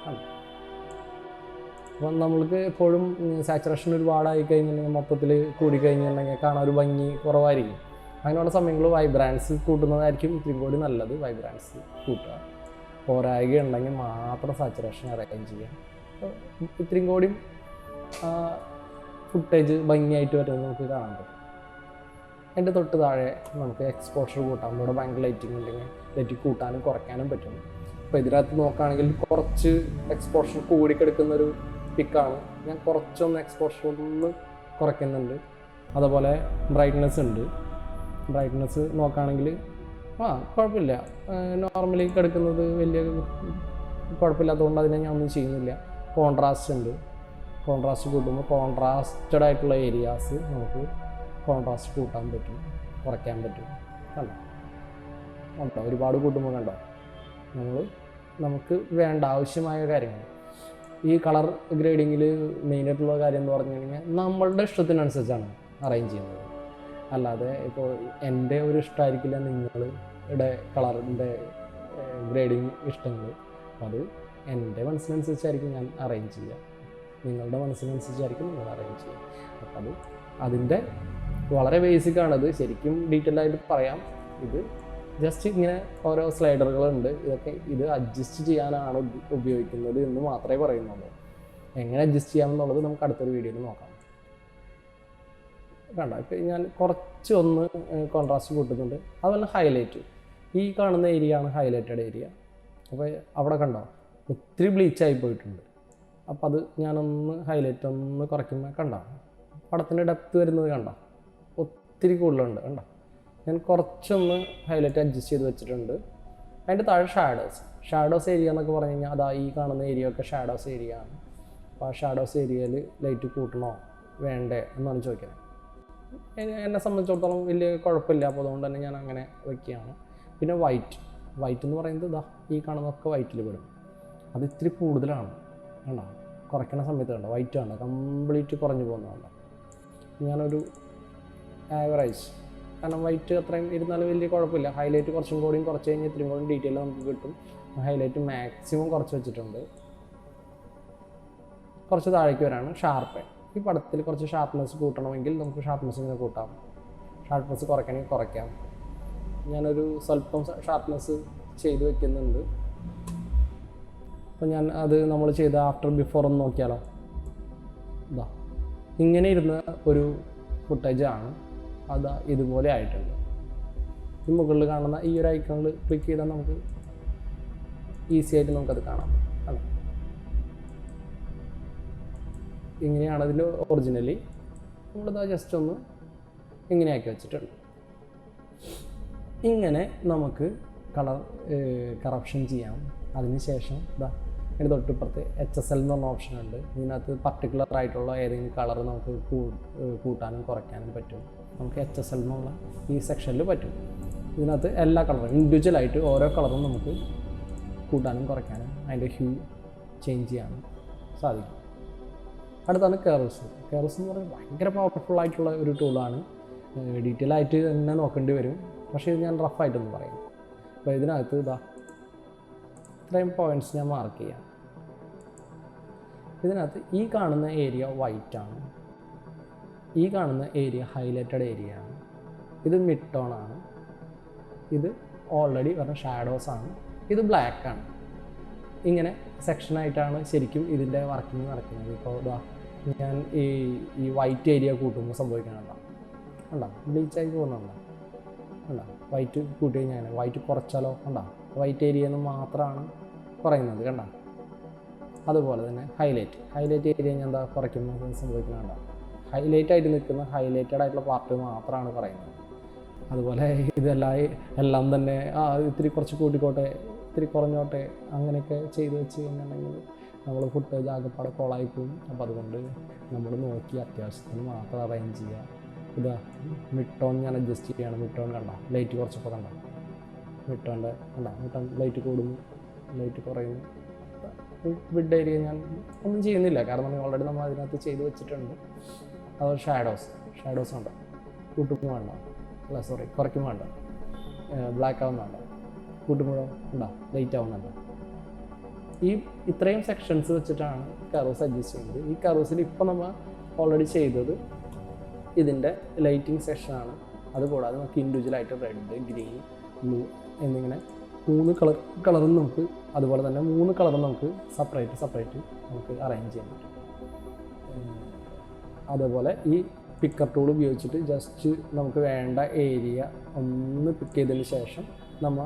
അപ്പം നമ്മൾക്ക് എപ്പോഴും സാച്ചുറേഷൻ ഒരുപാടായി കഴിഞ്ഞിട്ടുണ്ടെങ്കിൽ മൊത്തത്തിൽ കൂടിക്കഴിഞ്ഞിട്ടുണ്ടെങ്കിൽ കാണാൻ ഒരു ഭംഗി കുറവായിരിക്കും. അങ്ങനെയുള്ള സമയങ്ങളിൽ വൈബ്രാൻസ് കൂട്ടുന്നതായിരിക്കും ഇത്തിരി കൂടി നല്ലത്. വൈബ്രാൻസ് കൂട്ടുക. പോരായ്ക ഉണ്ടെങ്കിൽ മാത്രം സാച്ചുറേഷൻ അറേഞ്ച് ചെയ്യാം. ഇത്രയും കൂടി ഫുട്ടേജ് ഭംഗിയായിട്ട് വരുന്നത് നമുക്ക് കാണാൻ പറ്റും. അതിൻ്റെ തൊട്ട് താഴെ നമുക്ക് എക്സ്പോഷർ കൂട്ടാം. ഇവിടെ ഭയങ്കര ലൈറ്റിംഗ് ഉണ്ടെങ്കിൽ ലൈറ്റ് കൂട്ടാനും കുറയ്ക്കാനും പറ്റും. അപ്പോൾ ഇതിനകത്ത് നോക്കുകയാണെങ്കിൽ കുറച്ച് എക്സ്പോഷർ കൂടിക്കെടുക്കുന്നൊരു പിക്കാണ്. ഞാൻ കുറച്ചൊന്ന് എക്സ്പോഷർ ഒന്ന് കുറയ്ക്കുന്നുണ്ട്. അതുപോലെ ബ്രൈറ്റ്നെസ് ഉണ്ട്. ബ്രൈറ്റ്നെസ് നോക്കുകയാണെങ്കിൽ കുഴപ്പമില്ല, നോർമലി കിടക്കുന്നത് വലിയ കുഴപ്പമില്ലാത്തതുകൊണ്ട് അതിനെ ഞാൻ ഒന്നും ചെയ്യുന്നില്ല. കോൺട്രാസ്റ്റ് ഉണ്ട്. കോൺട്രാസ്റ്റ് കൂട്ടുമ്പോൾ കോൺട്രാസ്റ്റഡ് ആയിട്ടുള്ള ഏരിയാസ് നമുക്ക് കോൺട്രാസ്റ്റ് കൂട്ടാൻ പറ്റും, കുറയ്ക്കാൻ പറ്റും. കണ്ടോ ഒരുപാട് കൂട്ടുമ്പോൾ കണ്ടോ നമുക്ക് വേണ്ട ആവശ്യമായ കാര്യങ്ങൾ. ഈ കളർ ഗ്രേഡിങ്ങിൽ മെയിനായിട്ടുള്ള കാര്യം എന്ന് പറഞ്ഞു കഴിഞ്ഞാൽ നമ്മളുടെ ഇഷ്ടത്തിനനുസരിച്ചാണ് അറേഞ്ച് ചെയ്യുന്നത്. അല്ലാതെ ഇപ്പോൾ എൻ്റെ ഒരു ഇഷ്ടമായിരിക്കില്ല നിങ്ങളുടെ കളറിൻ്റെ ഗ്രേഡിങ് ഇഷ്ടങ്ങൾ. അപ്പോൾ അത് എൻ്റെ മനസ്സിനനുസരിച്ചായിരിക്കും ഞാൻ അറേഞ്ച് ചെയ്യുക, നിങ്ങളുടെ മനസ്സിനനുസരിച്ചായിരിക്കും നിങ്ങൾ അറേഞ്ച് ചെയ്യുക. അപ്പോൾ അത് അതിൻ്റെ വളരെ ബേസിക്കാണത്. ശരിക്കും ഡീറ്റെയിൽ ആയിട്ട് പറയാം. ഇത് ജസ്റ്റ് ഇങ്ങനെ ഓരോ സ്ലൈഡറുകളുണ്ട്. ഇത് അഡ്ജസ്റ്റ് ചെയ്യാനാണ് ഉപയോഗിക്കുന്നത് എന്ന് മാത്രമേ പറയുന്നുള്ളൂ. എങ്ങനെ അഡ്ജസ്റ്റ് ചെയ്യാമെന്നുള്ളത് നമുക്ക് അടുത്തൊരു വീഡിയോയിൽ നോക്കാം. കണ്ടോ ഇപ്പം ഞാൻ കുറച്ചൊന്ന് കോൺട്രാസ്റ്റ് കൂട്ടുന്നുണ്ട്. അതുപോലെ ഹൈലൈറ്റ്, ഈ കാണുന്ന ഏരിയ ആണ് ഹൈലൈറ്റഡ് ഏരിയ. അപ്പോൾ അവിടെ കണ്ടോ ഒത്തിരി ബ്ലീച്ചായി പോയിട്ടുണ്ട്. അപ്പോൾ അത് ഞാനൊന്ന് ഹൈലൈറ്റ് ഒന്ന് കുറയ്ക്കുമ്പോൾ കണ്ടോ പടത്തിൻ്റെ ഡെപ്ത് വരുന്നത് കണ്ടോ ഒത്തിരി കൂടുതലുണ്ട്. കണ്ടോ ഞാൻ കുറച്ചൊന്ന് ഹൈലൈറ്റ് അഡ്ജസ്റ്റ് ചെയ്ത് വെച്ചിട്ടുണ്ട്. അതിൻ്റെ താഴെ ഷാഡോസ് ഏരിയ എന്നൊക്കെ പറഞ്ഞു കഴിഞ്ഞാൽ അതാ ഈ കാണുന്ന ഏരിയ ഒക്കെ ഷാഡോസ് ഏരിയ ആണ്. അപ്പോൾ ആ ഷാഡോസ് ഏരിയയിൽ ലൈറ്റ് കൂട്ടണോ വേണ്ടേ എന്നാണ് ചോദിക്കുന്നത്. എന്നെ സംബന്ധിച്ചിടത്തോളം വലിയ കുഴപ്പമില്ല, അപ്പോൾ അതുകൊണ്ട് തന്നെ ഞാൻ അങ്ങനെ വയ്ക്കുകയാണ്. പിന്നെ വൈറ്റ് എന്ന് പറയുന്നത് ഇതാ ഈ കാണുന്നതൊക്കെ വൈറ്റിൽ പെടും. അത് ഇത്തിരി കൂടുതലാണ് കണ്ടോ, കുറയ്ക്കുന്ന സമയത്ത് കണ്ടോ വൈറ്റ് കണ്ടോ കംപ്ലീറ്റ് കുറഞ്ഞു പോകുന്നതുകൊണ്ട് ഞാനൊരു ആവറേജ്, കാരണം വൈറ്റ് അത്രയും ഇരുന്നാലും വലിയ കുഴപ്പമില്ല. ഹൈലൈറ്റ് കുറച്ചും കൂടിയും കുറച്ച് കഴിഞ്ഞ് ഇത്രയും കൂടി ഡീറ്റെയിൽ നമുക്ക് കിട്ടും. ഹൈലൈറ്റ് മാക്സിമം കുറച്ച് വെച്ചിട്ടുണ്ട്. കുറച്ച് താഴേക്ക് വരാണ് ഷാർപ്പ്. ഈ പടത്തിൽ കുറച്ച് ഷാർപ്പ്നെസ് കൂട്ടണമെങ്കിൽ നമുക്ക് ഷാർപ്പ്നെസ് ഇങ്ങനെ കൂട്ടാം, ഷാർപ്പ്നെസ് കുറയ്ക്കണമെങ്കിൽ കുറയ്ക്കാം. ഞാനൊരു സ്വല്പം ഷാർപ്പ്നെസ് ചെയ്ത് വെക്കുന്നുണ്ട്. അപ്പോൾ ഞാൻ അത് നമ്മൾ ചെയ്ത ആഫ്റ്റർ ബിഫോർ ഒന്ന് നോക്കിയാലോ. ഇതാ ഇങ്ങനെ ഇരുന്ന ഒരു ഫുട്ടേജാണ്, അതാ ഇതുപോലെ ആയിട്ടുണ്ട്. ഈ മുകളിൽ കാണുന്ന ഈ ഒരു ഐക്കണിൽ ക്ലിക്ക് ചെയ്താൽ നമുക്ക് ഈസി ആയിട്ട് നമുക്കത് കാണാം. ഇങ്ങനെയാണ് അതിൻ്റെ ഒറിജിനലി. നമ്മളിതാ ജസ്റ്റ് ഒന്ന് ഇങ്ങനെയാക്കി വെച്ചിട്ടുണ്ട്. ഇങ്ങനെ നമുക്ക് കളർ കറപ്ഷൻ ചെയ്യാം. അതിനുശേഷം ഇതാ ഇതിന് തൊട്ടിപ്പുറത്ത് HSL എന്ന് പറഞ്ഞ ഓപ്ഷൻ ഉണ്ട്. ഇതിനകത്ത് പർട്ടിക്കുലർ ആയിട്ടുള്ള ഏതെങ്കിലും കളർ നമുക്ക് കൂട്ടാനും കുറയ്ക്കാനും പറ്റും. നമുക്ക് HSL എന്നുള്ള ഈ സെക്ഷനിൽ പറ്റും. ഇതിനകത്ത് എല്ലാ കളറും ഇൻഡിവിജ്വലായിട്ട് ഓരോ കളറും നമുക്ക് കൂട്ടാനും കുറയ്ക്കാനും അതിൻ്റെ ഹ്യൂ ചേഞ്ച് ചെയ്യാനും സാധിക്കും. അടുത്താണ് കർവ്സ് എന്ന് പറയുന്നത് ഭയങ്കര പവർഫുൾ ആയിട്ടുള്ള ഒരു ടൂളാണ്. ഡീറ്റെയിൽ ആയിട്ട് തന്നെ നോക്കേണ്ടി വരും, പക്ഷേ ഇത് ഞാൻ റഫായിട്ടൊന്ന് പറയും. അപ്പോൾ ഇതിനകത്ത് ഇതാ ഇത്രയും പോയിൻറ്റ്സ് ഞാൻ മാർക്ക് ചെയ്യാം. ഇതിനകത്ത് ഈ കാണുന്ന ഏരിയ വൈറ്റ് ആണ്, ഈ കാണുന്ന ഏരിയ ഹൈലൈറ്റഡ് ഏരിയ ആണ്, ഇത് മിഡ് ടോൺ ആണ്, ഇത് ഓൾറെഡി പറഞ്ഞ ഷാഡോസ് ആണ്, ഇത് ബ്ലാക്ക് ആണ്. ഇങ്ങനെ സെക്ഷനായിട്ടാണ് ശരിക്കും ഇതിൻ്റെ വർക്കിംഗ് നടക്കുന്നത്. ഇപ്പോൾ ഇതാ ഞാൻ ഈ വൈറ്റ് ഏരിയ കൂട്ടുമ്പോൾ സംഭവിക്കണുണ്ടോ, ഉണ്ടോ ബ്ലീച്ചായി പോകുന്നുണ്ടോ, ഉണ്ടോ വൈറ്റ് കൂട്ടി കഴിഞ്ഞാൽ വൈറ്റ് കുറച്ചാലോ ഉണ്ടോ വൈറ്റ് ഏരിയ എന്ന് മാത്രമാണ് കുറയുന്നത് കണ്ടോ. അതുപോലെ തന്നെ ഹൈലൈറ്റ് ഏരിയ ഞാൻ എന്താ കുറയ്ക്കുന്നത് സംഭവിക്കുന്നുണ്ടോ, ഹൈലൈറ്റ് ആയിട്ട് നിൽക്കുന്ന ഹൈലൈറ്റഡ് ആയിട്ടുള്ള പാർട്ട് മാത്രമാണ് കുറയുന്നത്. അതുപോലെ എല്ലാം തന്നെ ഇത്തിരി കുറച്ച് കൂട്ടിക്കോട്ടെ ഇത്തിരി കുറഞ്ഞോട്ടെ അങ്ങനെയൊക്കെ ചെയ്ത് വെച്ച് കഴിഞ്ഞിട്ടുണ്ടെങ്കിൽ നമ്മൾ ഫുട്ടേജ് ആകെപ്പാടെ കോളായി പോകും. അപ്പോൾ അതുകൊണ്ട് നമ്മൾ നോക്കി അത്യാവശ്യത്തിന് മാത്രം അറേഞ്ച് ചെയ്യുക. ഇതാ മിഡ് ടോൺ ഞാൻ അഡ്ജസ്റ്റ് ചെയ്യുകയാണ്. മിഡ് ടോൺ കണ്ട ലൈറ്റ് കുറച്ചപ്പോൾ കണ്ട മിഡ് ടോൺ ലൈറ്റ് കൂടുന്നു, ലൈറ്റ് കുറയുന്നു. മിഡ് ഏരിയ ഞാൻ ഒന്നും ചെയ്യുന്നില്ല, കാരണം ഓൾറെഡി നമ്മൾ അതിനകത്ത് ചെയ്ത് വെച്ചിട്ടുണ്ട്. അതുപോലെ ഷാഡോസ് ഉണ്ട്, കൂട്ടും വേണ്ട, കുറയ്ക്കും വേണ്ട, ബ്ലാക്ക് ആവും വേണ്ട, കൂട്ടുമ്പോഴോ ഉണ്ടോ ലൈറ്റ് ആവുന്നുണ്ട്. ഇത്രയും സെക്ഷൻസ് വെച്ചിട്ടാണ് കർവ്സ് അഡ്ജസ്റ്റ് ചെയ്യുന്നത്. ഈ കർവ്സിൽ ഇപ്പോൾ നമ്മൾ ഓൾറെഡി ചെയ്തത് ഇതിൻ്റെ ലൈറ്റിംഗ് സെക്ഷനാണ്. അതുകൂടാതെ നമുക്ക് ഇൻഡിവിജ്വലായിട്ട് റെഡ്, ഗ്രീൻ, ബ്ലൂ എന്നിങ്ങനെ 3 കളറും നമുക്ക്, അതുപോലെ തന്നെ 3 കളറും നമുക്ക് സെപ്പറേറ്റ് നമുക്ക് അറേഞ്ച് ചെയ്യാൻ പറ്റും. അതുപോലെ ഈ പിക്കർ ടൂൾ ഉപയോഗിച്ചിട്ട് ജസ്റ്റ് നമുക്ക് വേണ്ട ഏരിയ ഒന്ന് പിക്ക് ചെയ്തതിന് ശേഷം നമ്മൾ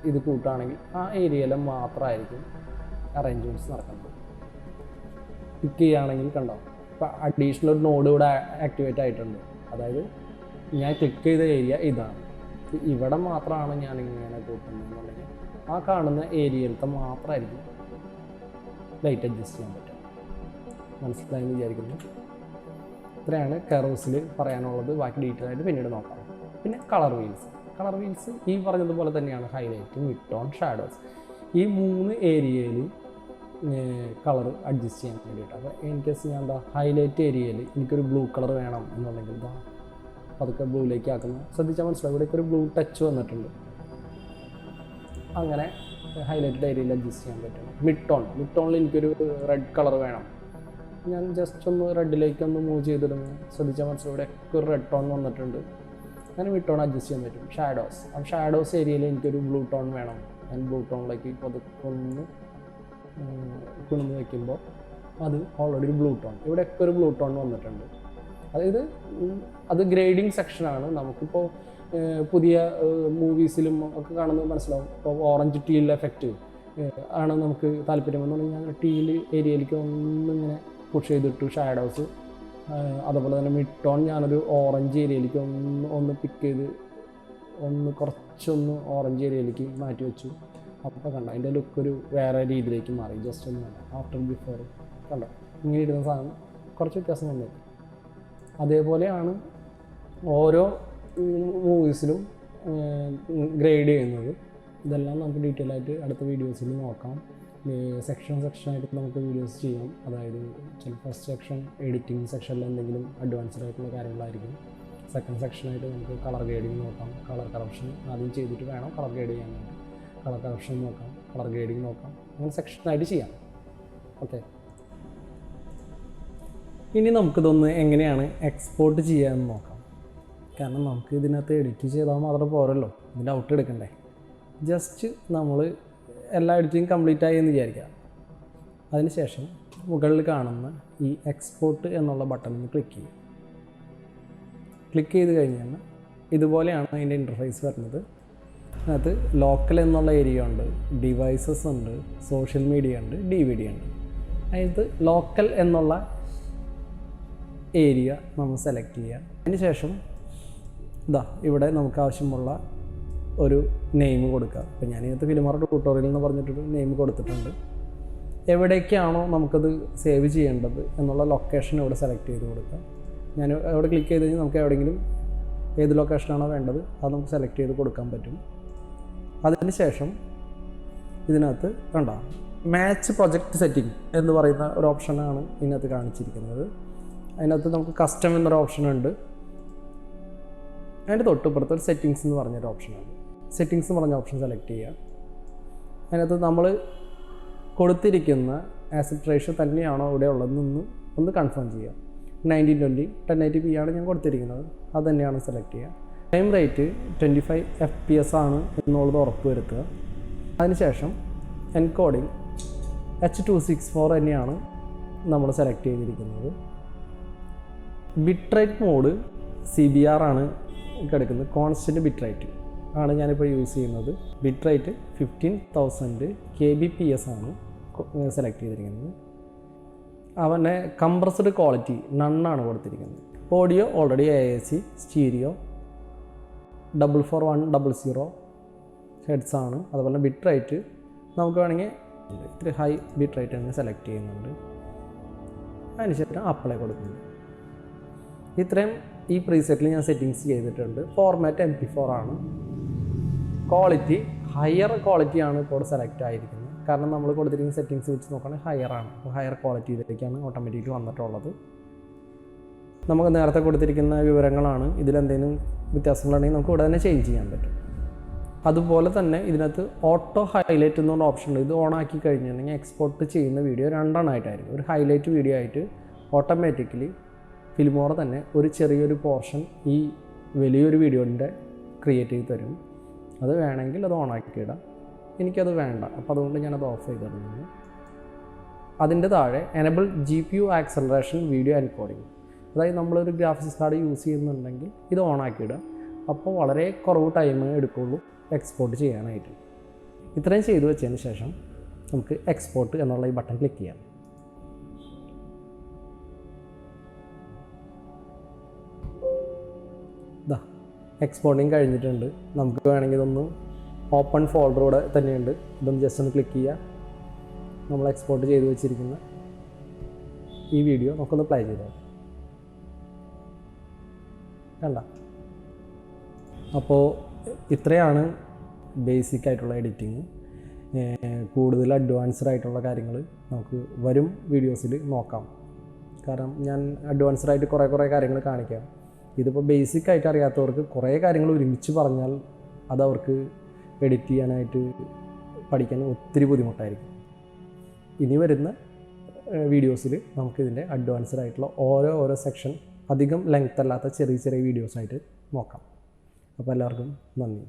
ഇത് കൂട്ടുകയാണെങ്കിൽ ആ ഏരിയയിൽ മാത്രമായിരിക്കും അറേഞ്ച്മെൻറ്റ്സ് നടക്കുന്നത്. പിക്ക് ചെയ്യുകയാണെങ്കിൽ കണ്ടോ ഇപ്പോൾ അഡീഷണൽ ഒരു നോഡ് ഇവിടെ ആക്ടിവേറ്റ് ആയിട്ടുണ്ട്. അതായത് ഞാൻ ക്ലിക്ക് ചെയ്ത ഏരിയ ഇതാണ്, ഇവിടെ മാത്രമാണ് ഞാൻ ഇങ്ങനെ കൂട്ടുന്നതെന്നുണ്ടെങ്കിൽ ആ കാണുന്ന ഏരിയയിലത്തെ മാത്രമായിരിക്കും ലൈറ്റ് അഡ്ജസ്റ്റ് ചെയ്യാൻ പറ്റും. മനസ്സിലായെന്ന് വിചാരിക്കുന്നു. ഇത്രയാണ് കർവ്സിൽ പറയാനുള്ളത്. ബാക്കി ഡീറ്റെയിൽ ആയിട്ട് പിന്നീട് നോക്കാം. പിന്നെ കളർ വീൽസ് ഈ പറഞ്ഞതുപോലെ തന്നെയാണ്. ഹൈലൈറ്റ്, മിഡ് ടോൺ, ഷാഡോസ് ഈ 3 ഏരിയയിൽ കളർ അഡ്ജസ്റ്റ് ചെയ്യാൻ വേണ്ടിയിട്ട്. അപ്പോൾ ഇൻ കേസ് ഞാൻ ഹൈലൈറ്റ് ഏരിയയിൽ എനിക്കൊരു ബ്ലൂ കളർ വേണം എന്നുണ്ടെങ്കിൽ അതൊക്കെ ബ്ലൂയിലേക്ക് ആക്കുന്നു. ശ്രദ്ധിച്ചാൽ മനസ്സിലാവും, ഇവിടേക്ക് ഒരു ബ്ലൂ ടച്ച് വന്നിട്ടുണ്ട്. അങ്ങനെ ഹൈലൈറ്റഡ് ഏരിയയിൽ അഡ്ജസ്റ്റ് ചെയ്യാൻ പറ്റും. മിഡ് ടോണിൽ എനിക്കൊരു റെഡ് കളർ വേണം, ഞാൻ ജസ്റ്റ് ഒന്ന് റെഡിലേക്ക് ഒന്ന് മൂവ് ചെയ്തിടുന്നു. ശ്രദ്ധിച്ചാൽ മനസ്സിലാവും, ഇവിടെയൊക്കെ ഒരു റെഡ് ടോൺ വന്നിട്ടുണ്ട്. അങ്ങനെ മിഡ് ടോൺ അഡ്ജസ്റ്റ് ചെയ്യാൻ പറ്റും. അപ്പോൾ ഷാഡോസ് ഏരിയയിൽ എനിക്കൊരു ബ്ലൂ ടോൺ വേണം, ഞാൻ ബ്ലൂ ടോണിലേക്ക് ഒന്ന് കുണിന്ന് വയ്ക്കുമ്പോൾ അത് ഓൾറെഡി ഒരു ബ്ലൂ ടോൺ, ഇവിടെയൊക്കെ ഒരു ബ്ലൂ ടോൺ വന്നിട്ടുണ്ട്. അതായത് അത് ഗ്രേഡിങ് സെക്ഷനാണ്. നമുക്കിപ്പോൾ പുതിയ മൂവീസിലും ഒക്കെ കാണുന്നത് മനസ്സിലാവും. ഇപ്പോൾ ഓറഞ്ച് ടീൽ എഫക്റ്റ് ആണ് നമുക്ക് താല്പര്യമെന്നുണ്ടെങ്കിൽ ഞാൻ ടീൽ ഏരിയയിലേക്ക് ഒന്നിങ്ങനെ പുഷ് ചെയ്തിട്ടു ഷാഡോസ്. അതുപോലെ തന്നെ മിഡ് ടോൺ ഞാനൊരു ഓറഞ്ച് ഏരിയയിലേക്ക് ഒന്ന് പിക്ക് ചെയ്ത് ഒന്ന് കുറച്ചൊന്ന് ഓറഞ്ച് ഏരിയയിലേക്ക് മാറ്റി വെച്ചു. അപ്പോൾ കണ്ട അതിൻ്റെ ലുക്ക് ഒരു വേറെ രീതിയിലേക്ക് മാറി. ജസ്റ്റ് ഒന്ന് കണ്ട ആഫ്റ്റർ ബിഫോർ കണ്ടോ, ഇങ്ങനെ ഇടുന്ന സാധനം കുറച്ച് വ്യത്യാസം കണ്ടേക്കും. അതേപോലെയാണ് ഓരോ മൂവീസിലും ഗ്രേഡ് ചെയ്യുന്നത്. ഇതെല്ലാം നമുക്ക് ഡീറ്റെയിൽ ആയിട്ട് അടുത്ത വീഡിയോസിൽ നോക്കാം. സെക്ഷനായിട്ട് നമുക്ക് വീഡിയോസ് ചെയ്യാം. അതായത് ഫസ്റ്റ് സെക്ഷൻ എഡിറ്റിംഗ് സെക്ഷനിൽ എന്തെങ്കിലും അഡ്വാൻസ്ഡ് ആയിട്ടുള്ള കാര്യങ്ങളായിരിക്കും. സെക്കൻഡ് സെക്ഷനായിട്ട് നമുക്ക് കളർ ഗ്രേഡിങ് നോക്കാം. കളർ കറപ്ഷൻ ആദ്യം ചെയ്തിട്ട് വേണം കളർ ഗ്രേഡ് ചെയ്യാനായിട്ട്. കളർ കറപ്ഷൻ നോക്കാം, കളർ ഗ്രേഡിങ് നോക്കാം, അങ്ങനെ സെക്ഷനായിട്ട് ചെയ്യാം. ഓക്കെ, ഇനി നമുക്കിതൊന്ന് എങ്ങനെയാണ് എക്സ്പോർട്ട് ചെയ്യാമെന്ന് നോക്കാം. കാരണം നമുക്ക് ഇതിനകത്ത് എഡിറ്റ് ചെയ്താൽ മാത്രം പോരല്ലോ, ഇതിൻ്റെ ഔട്ട് എടുക്കണ്ടേ. ജസ്റ്റ് നമ്മൾ എല്ലാ എഡിറ്റിങ് കംപ്ലീറ്റ് ആയി എന്ന് വിചാരിക്കാം. അതിനുശേഷം മുകളിൽ കാണുന്ന ഈ എക്സ്പോർട്ട് എന്നുള്ള ബട്ടണിൽ ക്ലിക്ക് ചെയ്യും. ക്ലിക്ക് ചെയ്ത് കഴിഞ്ഞാൽ ഇതുപോലെയാണ് അതിൻ്റെ ഇൻ്റർഫേസ് വരുന്നത്. അതിനകത്ത് ലോക്കൽ എന്നുള്ള ഏരിയ ഉണ്ട്, ഡിവൈസസ് ഉണ്ട്, സോഷ്യൽ മീഡിയ ഉണ്ട്, DVD ഉണ്ട്. അതിനകത്ത് ലോക്കൽ എന്നുള്ള ഏരിയ നമ്മൾ സെലക്ട് ചെയ്യുക. അതിന് ശേഷം ഇവിടെ നമുക്ക് ആവശ്യമുള്ള ഒരു നെയിം കൊടുക്കുക. അപ്പോൾ ഞാനിതിനകത്ത് ഫിലിമോറ ട്യൂട്ടോറിയൽ എന്ന് പറഞ്ഞിട്ടൊരു നെയിം കൊടുത്തിട്ടുണ്ട്. എവിടേക്കാണോ നമുക്കത് സേവ് ചെയ്യേണ്ടത് എന്നുള്ള ലൊക്കേഷൻ ഇവിടെ സെലക്ട് ചെയ്ത് കൊടുക്കുക. ഞാൻ അവിടെ ക്ലിക്ക് ചെയ്ത് കഴിഞ്ഞാൽ നമുക്ക് എവിടെയെങ്കിലും ഏത് ലൊക്കേഷനാണോ വേണ്ടത് അത് നമുക്ക് സെലക്ട് ചെയ്ത് കൊടുക്കാൻ പറ്റും. അതിന് ശേഷം ഇതിനകത്ത് കണ്ടോ മാച്ച് പ്രൊജക്റ്റ് സെറ്റിംഗ് എന്ന് പറയുന്ന ഒരു ഓപ്ഷനാണ് ഇതിനകത്ത് കാണിച്ചിരിക്കുന്നത്. അതിനകത്ത് നമുക്ക് കസ്റ്റം എന്നൊരു ഓപ്ഷനുണ്ട്. അതിൻ്റെ തൊട്ടിപ്പുറത്ത് ഒരു സെറ്റിങ്സ് എന്ന് പറഞ്ഞൊരു ഓപ്ഷനാണ്. സെറ്റിങ്സ് എന്ന് പറഞ്ഞ ഓപ്ഷൻ സെലക്ട് ചെയ്യുക. അതിനകത്ത് നമ്മൾ കൊടുത്തിരിക്കുന്ന ആസ്പെക്ട് റേഷ്യോ തന്നെയാണോ ഇവിടെ ഉള്ളതെന്ന് ഒന്ന് കൺഫേം ചെയ്യുക. 1920 1080p ആണ് ഞാൻ കൊടുത്തിരിക്കുന്നത്, അത് തന്നെയാണ് സെലക്ട് ചെയ്യുക. ഫ്രെയിം റേറ്റ് 25 FPS ആണ് എന്നുള്ളത് ഉറപ്പ് വരുത്തുക. അതിനുശേഷം എൻകോഡിങ് H.264 തന്നെയാണ് നമ്മൾ സെലക്ട് ചെയ്തിരിക്കുന്നത്. ബിറ്റ് മോഡ് CBR ആണ് കിടക്കുന്നത്. കോൺസ്റ്റൻറ്റ് ബിറ്റ് ആണ് ഞാനിപ്പോൾ യൂസ് ചെയ്യുന്നത്. ബിറ്റ് റേറ്റ് 15000 kbps ആണ് സെലക്ട് ചെയ്തിരിക്കുന്നത്. അവനെ കംപ്രസ്ഡ് ക്വാളിറ്റി നണ്ണാണ് കൊടുത്തിരിക്കുന്നത്. Audio already AAC, stereo 44100 hertz ആണ്. അതുപോലെ ബിറ്റ് റേറ്റ് നമുക്ക് വേണമെങ്കിൽ ഇത്തിരി ഹൈ ബിറ്റ് റേറ്റ് തന്നെ സെലക്ട് ചെയ്യുന്നുണ്ട്. അതിനുശേഷം അപ്ലൈ കൊടുക്കുന്നു. ഇത്രയും ഈ പ്രീസെറ്റിൽ ഞാൻ സെറ്റിങ്സ് ചെയ്തിട്ടുണ്ട്. ഫോർമാറ്റ് MP4 ആണ്. ക്വാളിറ്റി ഹയർ ക്വാളിറ്റിയാണ് ഇപ്പോൾ സെലക്ട് ആയിരിക്കുന്നത്. കാരണം നമ്മൾ കൊടുത്തിരിക്കുന്ന സെറ്റിങ്സ് വെച്ച് നോക്കുകയാണെങ്കിൽ ഹയറാണ്. അപ്പോൾ ഹയർ ക്വാളിറ്റിയിലേക്കാണ് ഓട്ടോമാറ്റിക്കലി വന്നിട്ടുള്ളത്. നമുക്ക് നേരത്തെ കൊടുത്തിരിക്കുന്ന വിവരങ്ങളാണ്. ഇതിലെന്തെങ്കിലും വ്യത്യാസങ്ങളുണ്ടെങ്കിൽ നമുക്ക് ഇവിടെ തന്നെ ചേഞ്ച് ചെയ്യാൻ പറ്റും. അതുപോലെ തന്നെ ഇതിനകത്ത് ഓട്ടോ ഹൈലൈറ്റ് എന്നുള്ള ഓപ്ഷൻ ഉണ്ട്. ഇത് ഓണാക്കി കഴിഞ്ഞിട്ടുണ്ടെങ്കിൽ എക്സ്പോർട്ട് ചെയ്യുന്ന വീഡിയോ രണ്ടെണ്ണമായിട്ടായിരിക്കും. ഒരു ഹൈലൈറ്റ് വീഡിയോ ആയിട്ട് ഓട്ടോമാറ്റിക്കലി ഫിലിമോറ തന്നെ ഒരു ചെറിയൊരു പോർഷൻ ഈ വലിയൊരു വീഡിയോൻ്റെ ക്രിയേറ്റ് ചെയ്ത് തരും. അത് വേണമെങ്കിൽ അത് ഓണാക്കിയിടാം. എനിക്കത് വേണ്ട, അപ്പോൾ അതുകൊണ്ട് ഞാനത് ഓഫ് ചെയ്തിടുന്നു. അതിൻ്റെ താഴെ enable GPU acceleration video encoding, അതായത് നമ്മളൊരു ഗ്രാഫിക്സ് കാർഡ് യൂസ് ചെയ്യുന്നുണ്ടെങ്കിൽ ഇത് ഓണാക്കിയിടുക. അപ്പോൾ വളരെ കുറവ് ടൈം എടുക്കുള്ളൂ എക്സ്പോർട്ട് ചെയ്യാനായിട്ട്. ഇത്രയും ചെയ്തു വെച്ചതിന് ശേഷം നമുക്ക് എക്സ്പോർട്ട് എന്നുള്ള ഈ ബട്ടൺ ക്ലിക്ക് ചെയ്യാം. എക്സ്പോർട്ടിങ് കഴിഞ്ഞിട്ടുണ്ട്. നമുക്ക് വേണമെങ്കിൽ ഇതൊന്ന് ഓപ്പൺ ഫോൾഡർ കൂടെ തന്നെയുണ്ട്. ഇതൊന്ന് ജസ്റ്റ് ഒന്ന് ക്ലിക്ക് ചെയ്യുക. നമ്മൾ എക്സ്പോർട്ട് ചെയ്ത് വെച്ചിരിക്കുന്ന ഈ വീഡിയോ നമുക്കൊന്ന് പ്ലേ ചെയ്താൽ കണ്ട. അപ്പോൾ ഇത്രയാണ് ബേസിക് ആയിട്ടുള്ള എഡിറ്റിങ്. കൂടുതൽ അഡ്വാൻസ്ഡ് ആയിട്ടുള്ള കാര്യങ്ങൾ നമുക്ക് വരും വീഡിയോസിൽ നോക്കാം. കാരണം ഞാൻ അഡ്വാൻസ്ഡ് ആയിട്ട് കുറേ കാര്യങ്ങൾ കാണിക്കാം. ഇതിപ്പോൾ ബേസിക് ആയിട്ട് അറിയാത്തവർക്ക് കുറേ കാര്യങ്ങൾ ഒരുമിച്ച് പറഞ്ഞാൽ അതവർക്ക് എഡിറ്റ് ചെയ്യാനായിട്ട് പഠിക്കാൻ ഒത്തിരി ബുദ്ധിമുട്ടായിരിക്കും. ഇനി വരുന്ന വീഡിയോസിൽ നമുക്കിതിൻ്റെ അഡ്വാൻസ്ഡ് ആയിട്ടുള്ള ഓരോ സെക്ഷൻ അധികം ലെങ്ത് അല്ലാത്ത ചെറിയ വീഡിയോസായിട്ട് നോക്കാം. അപ്പോൾ എല്ലാവർക്കും നന്ദി.